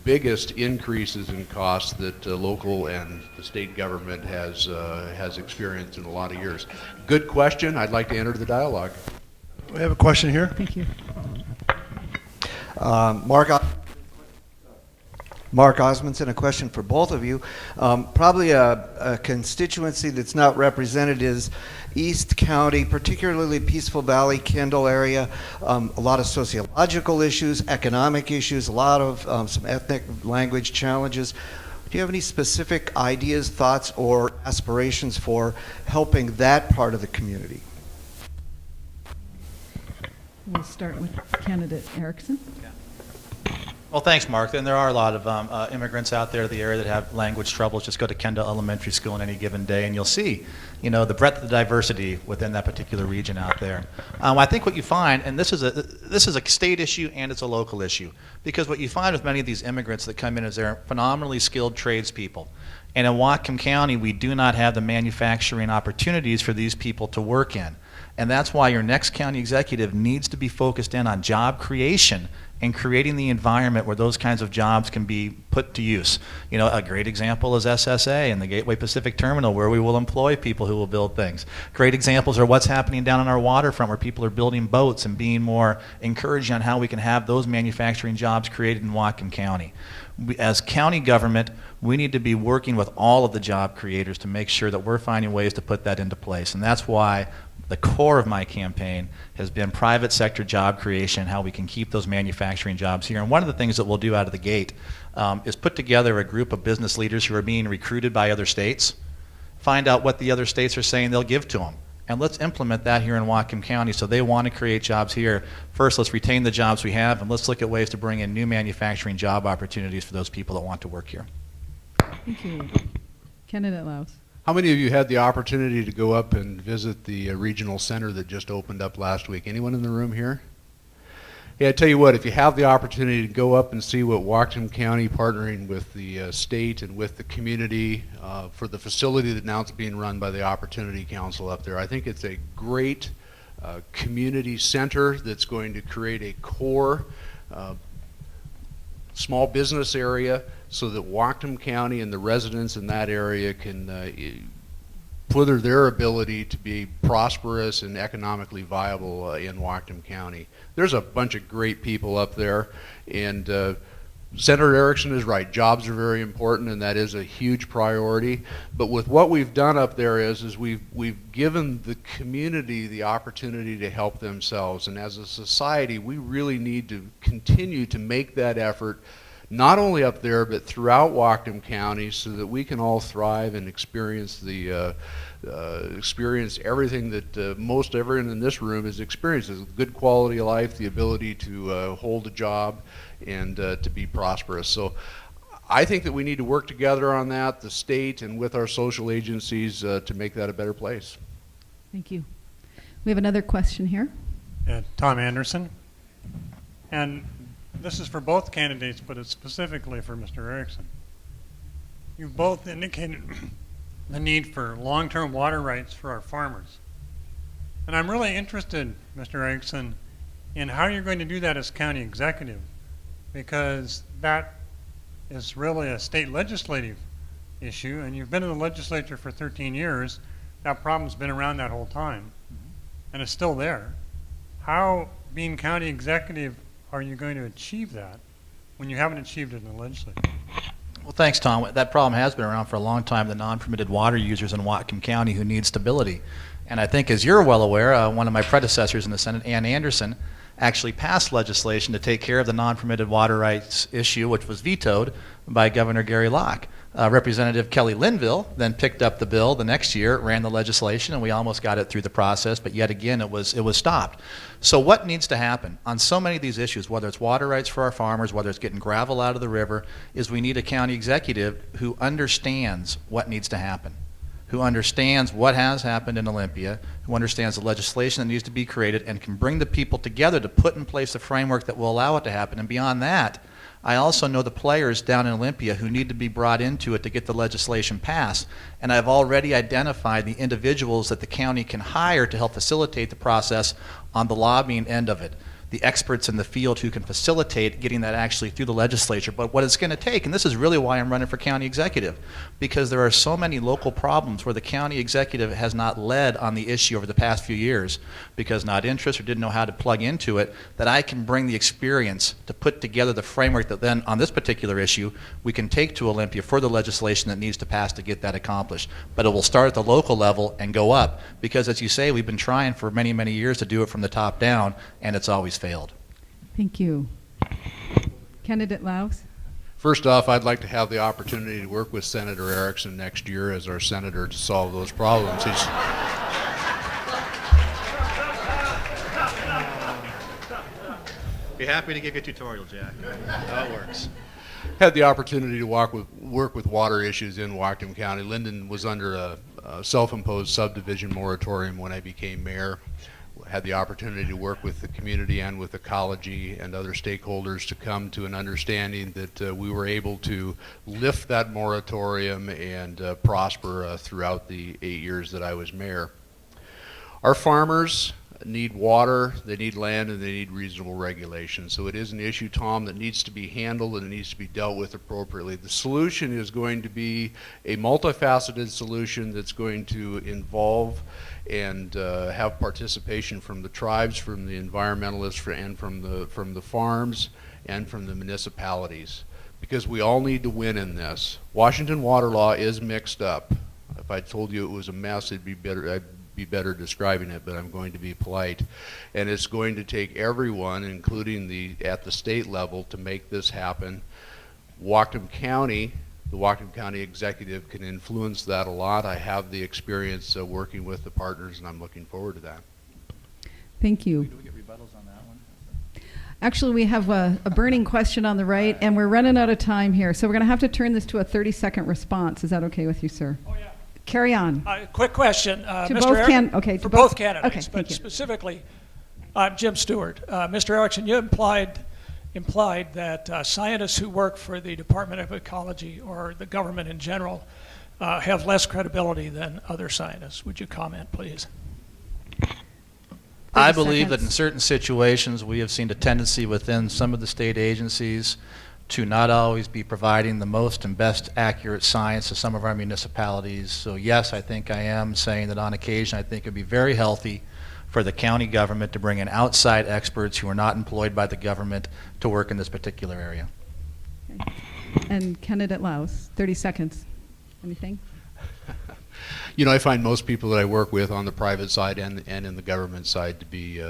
Speaker 5: biggest increases in costs that local and the state government has experienced in a lot of years. Good question. I'd like to enter the dialogue.
Speaker 6: We have a question here.
Speaker 4: Thank you.
Speaker 11: Mark Osmondson, a question for both of you. Probably a constituency that's not represented is East County, particularly Peaceful Valley, Kendall area. A lot of sociological issues, economic issues, a lot of some ethnic language challenges. Do you have any specific ideas, thoughts, or aspirations for helping that part of the community?
Speaker 4: We'll start with candidate Erickson.
Speaker 3: Well, thanks, Mark. And there are a lot of immigrants out there in the area that have language troubles. Just go to Kendall Elementary School on any given day, and you'll see, the breadth of the diversity within that particular region out there. I think what you find, and this is a state issue and it's a local issue, because what you find with many of these immigrants that come in is they're phenomenally skilled tradespeople. And in Whatcom County, we do not have the manufacturing opportunities for these people to work in. And that's why your next county executive needs to be focused in on job creation and creating the environment where those kinds of jobs can be put to use. A great example is SSA and the Gateway Pacific Terminal, where we will employ people who will build things. Great examples are what's happening down on our waterfront, where people are building boats and being more encouraged on how we can have those manufacturing jobs created in Whatcom County. As county government, we need to be working with all of the job creators to make sure that we're finding ways to put that into place. And that's why the core of my campaign has been private sector job creation, how we can keep those manufacturing jobs here. And one of the things that we'll do out of the gate is put together a group of business leaders who are being recruited by other states, find out what the other states are saying they'll give to them, and let's implement that here in Whatcom County. So they want to create jobs here. First, let's retain the jobs we have, and let's look at ways to bring in new manufacturing job opportunities for those people that want to work here.
Speaker 4: Thank you. Candidate Louws.
Speaker 5: How many of you had the opportunity to go up and visit the regional center that just opened up last week? Anyone in the room here? Yeah, I tell you what, if you have the opportunity to go up and see what Whatcom County, partnering with the state and with the community for the facility that now is being run by the Opportunity Council up there, I think it's a great community center that's going to create a core small business area so that Whatcom County and the residents in that area can further their ability to be prosperous and economically viable in Whatcom County. There's a bunch of great people up there, and Senator Erickson is right. Jobs are very important, and that is a huge priority. But with what we've done up there is we've given the community the opportunity to help themselves, and as a society, we really need to continue to make that effort, not only up there but throughout Whatcom County, so that we can all thrive and experience experience everything that most everyone in this room has experienced: good quality of life, the ability to hold a job, and to be prosperous. So I think that we need to work together on that, the state and with our social agencies, to make that a better place.
Speaker 4: Thank you. We have another question here.
Speaker 12: Tom Anderson. And this is for both candidates, but it's specifically for Mr. Erickson. You both indicated the need for long-term water rights for our farmers. And I'm really interested, Mr. Erickson, in how you're going to do that as county executive, because that is really a state legislative issue, and you've been in the legislature for 13 years. That problem's been around that whole time, and it's still there. How, being county executive, are you going to achieve that when you haven't achieved it in the legislature?
Speaker 3: Well, thanks, Tom. That problem has been around for a long time, the non-permitted water users in Whatcom County who need stability. And I think, as you're well aware, one of my predecessors in the Senate, Ann Anderson, actually passed legislation to take care of the non-permitted water rights issue, which was vetoed by Governor Gary Locke. Representative Kelly Linville then picked up the bill the next year, ran the legislation, and we almost got it through the process, but yet again it was stopped. So what needs to happen on so many of these issues, whether it's water rights for our farmers, whether it's getting gravel out of the river, is we need a county executive who understands what needs to happen, who understands what has happened in Olympia, who understands the legislation that needs to be created, and can bring the people together to put in place a framework that will allow it to happen. And beyond that, I also know the players down in Olympia who need to be brought into it to get the legislation passed. And I've already identified the individuals that the county can hire to help facilitate the process on the lobbying end of it. the experts in the field who can facilitate getting that actually through the legislature. But what it's going to take, and this is really why I'm running for county executive, because there are so many local problems where the county executive has not led on the issue over the past few years because not interested or didn't know how to plug into it, that I can bring the experience to put together the framework that then on this particular issue we can take to Olympia for the legislation that needs to pass to get that accomplished. But it will start at the local level and go up because, as you say, we've been trying for many, many years to do it from the top down, and it's always failed.
Speaker 4: Thank you. Candidate Louws?
Speaker 5: First off, I'd like to have the opportunity to work with Senator Erickson next year as our senator to solve those problems. He's
Speaker 3: Be happy to give you a tutorial, Jack. How it works.
Speaker 5: had the opportunity to work with water issues in Whatcom County. Linden was under a self-imposed subdivision moratorium when I became mayor. Had the opportunity to work with the community and with ecology and other stakeholders to come to an understanding that we were able to lift that moratorium and prosper throughout the 8 years that I was mayor. Our farmers need water, they need land, and they need reasonable regulation. So it is an issue, Tom, that needs to be handled and it needs to be dealt with appropriately. The solution is going to be a multifaceted solution that's going to involve and have participation from the tribes, from the environmentalists, and from the farms, and from the municipalities. Because we all need to win in this. Washington water law is mixed up. If I told you it was a mess, I'd be better describing it, but I'm going to be polite. And it's going to take everyone, including at the state level, to make this happen. Whatcom County, the Whatcom County executive can influence that a lot. I have the experience working with the partners, and I'm looking forward to that.
Speaker 4: Thank you.
Speaker 3: Do we get rebuttals on that one?
Speaker 4: Actually, we have a burning question on the right, and we're running out of time here. So we're going to have to turn this to a 30-second response. Is that okay with you, sir?
Speaker 13: Oh, yeah.
Speaker 4: Carry on.
Speaker 13: Quick question.
Speaker 4: To
Speaker 13: Mr.
Speaker 4: both
Speaker 13: Erickson, for both candidates,
Speaker 4: okay,
Speaker 13: but
Speaker 4: thank you.
Speaker 13: specifically, I'm Jim Stewart. Mr. Erickson, you implied that scientists who work for the Department of Ecology or the government in general have less credibility than other scientists. Would you comment, please?
Speaker 3: I believe that in certain situations we have seen a tendency within some of the state agencies to not always be providing the most and best accurate science to some of our municipalities. So yes, I think I am saying that on occasion I think it would be very healthy for the county government to bring in outside experts who are not employed by the government to work in this particular area.
Speaker 4: Okay. And candidate Louws, 30 seconds. Anything?
Speaker 5: You know, I find most people that I work with on the private side and in the government side to be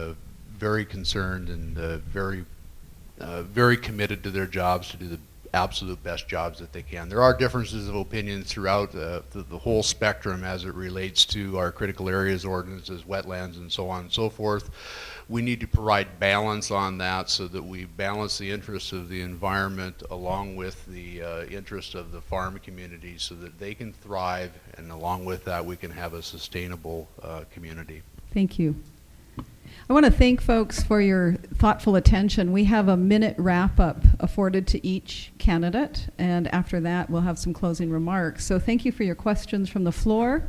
Speaker 5: very concerned and very committed to their jobs to do the absolute best jobs that they can. There are differences of opinion throughout the whole spectrum as it relates to our critical areas ordinances, wetlands, and so on and so forth. We need to provide balance on that so that we balance the interests of the environment along with the interests of the farm community so that they can thrive, and along with that we can have a sustainable community.
Speaker 4: Thank you. I want to thank folks for your thoughtful attention. We have a minute wrap-up afforded to each candidate, and after that we'll have some closing remarks. So thank you for your questions from the floor,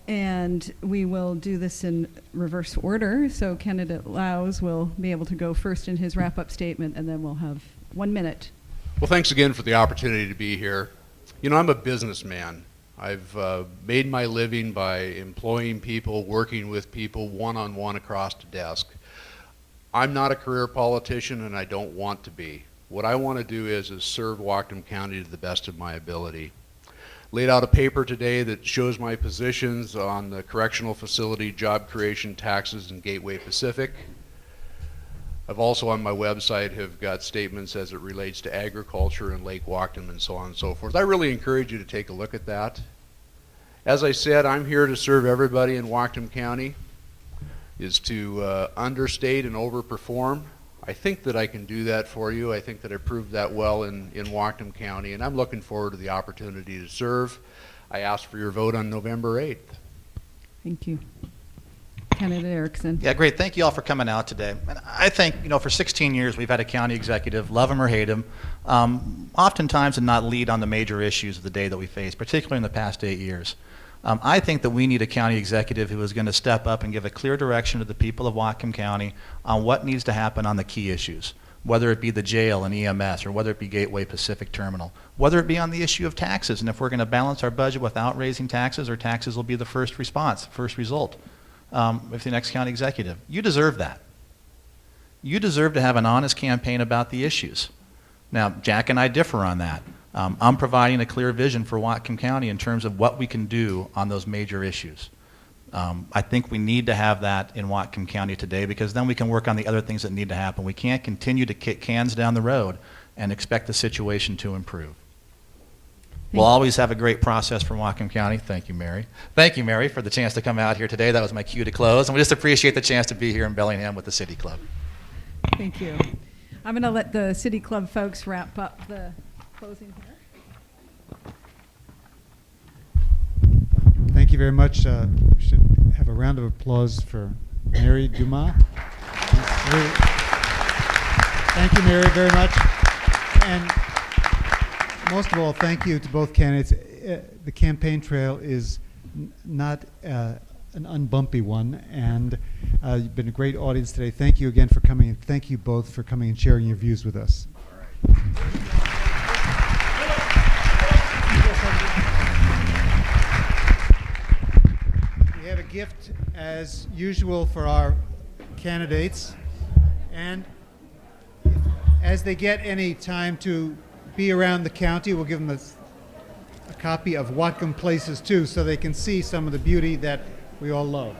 Speaker 4: and we will do this in reverse order. So candidate Louws will be able to go first in his wrap-up statement, and then we'll have 1 minute.
Speaker 5: Well, thanks again for the opportunity to be here. You know, I'm a businessman. I've made my living by employing people, working with people one-on-one across the desk. I'm not a career politician, and I don't want to be. What I want to do is serve Whatcom County to the best of my ability. Laid out a paper today that shows my positions on the correctional facility, job creation, taxes, and Gateway Pacific. I've also on my website have got statements as it relates to agriculture and Lake Whatcom and so on and so forth. I really encourage you to take a look at that. As I said, I'm here to serve everybody in Whatcom County, is to understate and overperform. I think that I can do that for you. I think that I proved that well in Whatcom County, and I'm looking forward to the opportunity to serve. I ask for your vote on November 8th.
Speaker 4: Thank you. Candidate Erickson.
Speaker 3: Yeah, great. Thank you all for coming out today. And I think, you know, for 16 years we've had a county executive, love him or hate him, oftentimes and not lead on the major issues of the day that we face, particularly in the past 8 years. I think that we need a county executive who is going to step up and give a clear direction to the people of Whatcom County on what needs to happen on the key issues, whether it be the jail and EMS, or whether it be Gateway Pacific Terminal, whether it be on the issue of taxes. And if we're going to balance our budget without raising taxes, or taxes will be the first response, first result, with the next county executive. You deserve that. You deserve to have an honest campaign about the issues. Now, Jack and I differ on that. I'm providing a clear vision for Whatcom County in terms of what we can do on those major issues. I think we need to have that in Whatcom County today, because then we can work on the other things that need to happen. We can't continue to kick cans down the road and expect the situation to improve. We'll always have a great process from Whatcom County. Thank you, Mary. Thank you, Mary, for the chance to come out here today. That was my cue to close. And we just appreciate the chance to be here in Bellingham with the City Club.
Speaker 4: Thank you. I'm going to let the City Club folks wrap up the closing here.
Speaker 14: Thank you very much. We should have a round of applause for Mary Dumas. Thank you, Mary, very much. And most of all, thank you to both candidates. The campaign trail is not an unbumpy one, and you've been a great audience today. Thank you again for coming, and thank you both for coming and sharing your views with us. We have a gift, as usual, for our candidates, and as they get any time to be around the county, we'll give them a copy of Whatcom Places too, so they can see some of the beauty that we all love.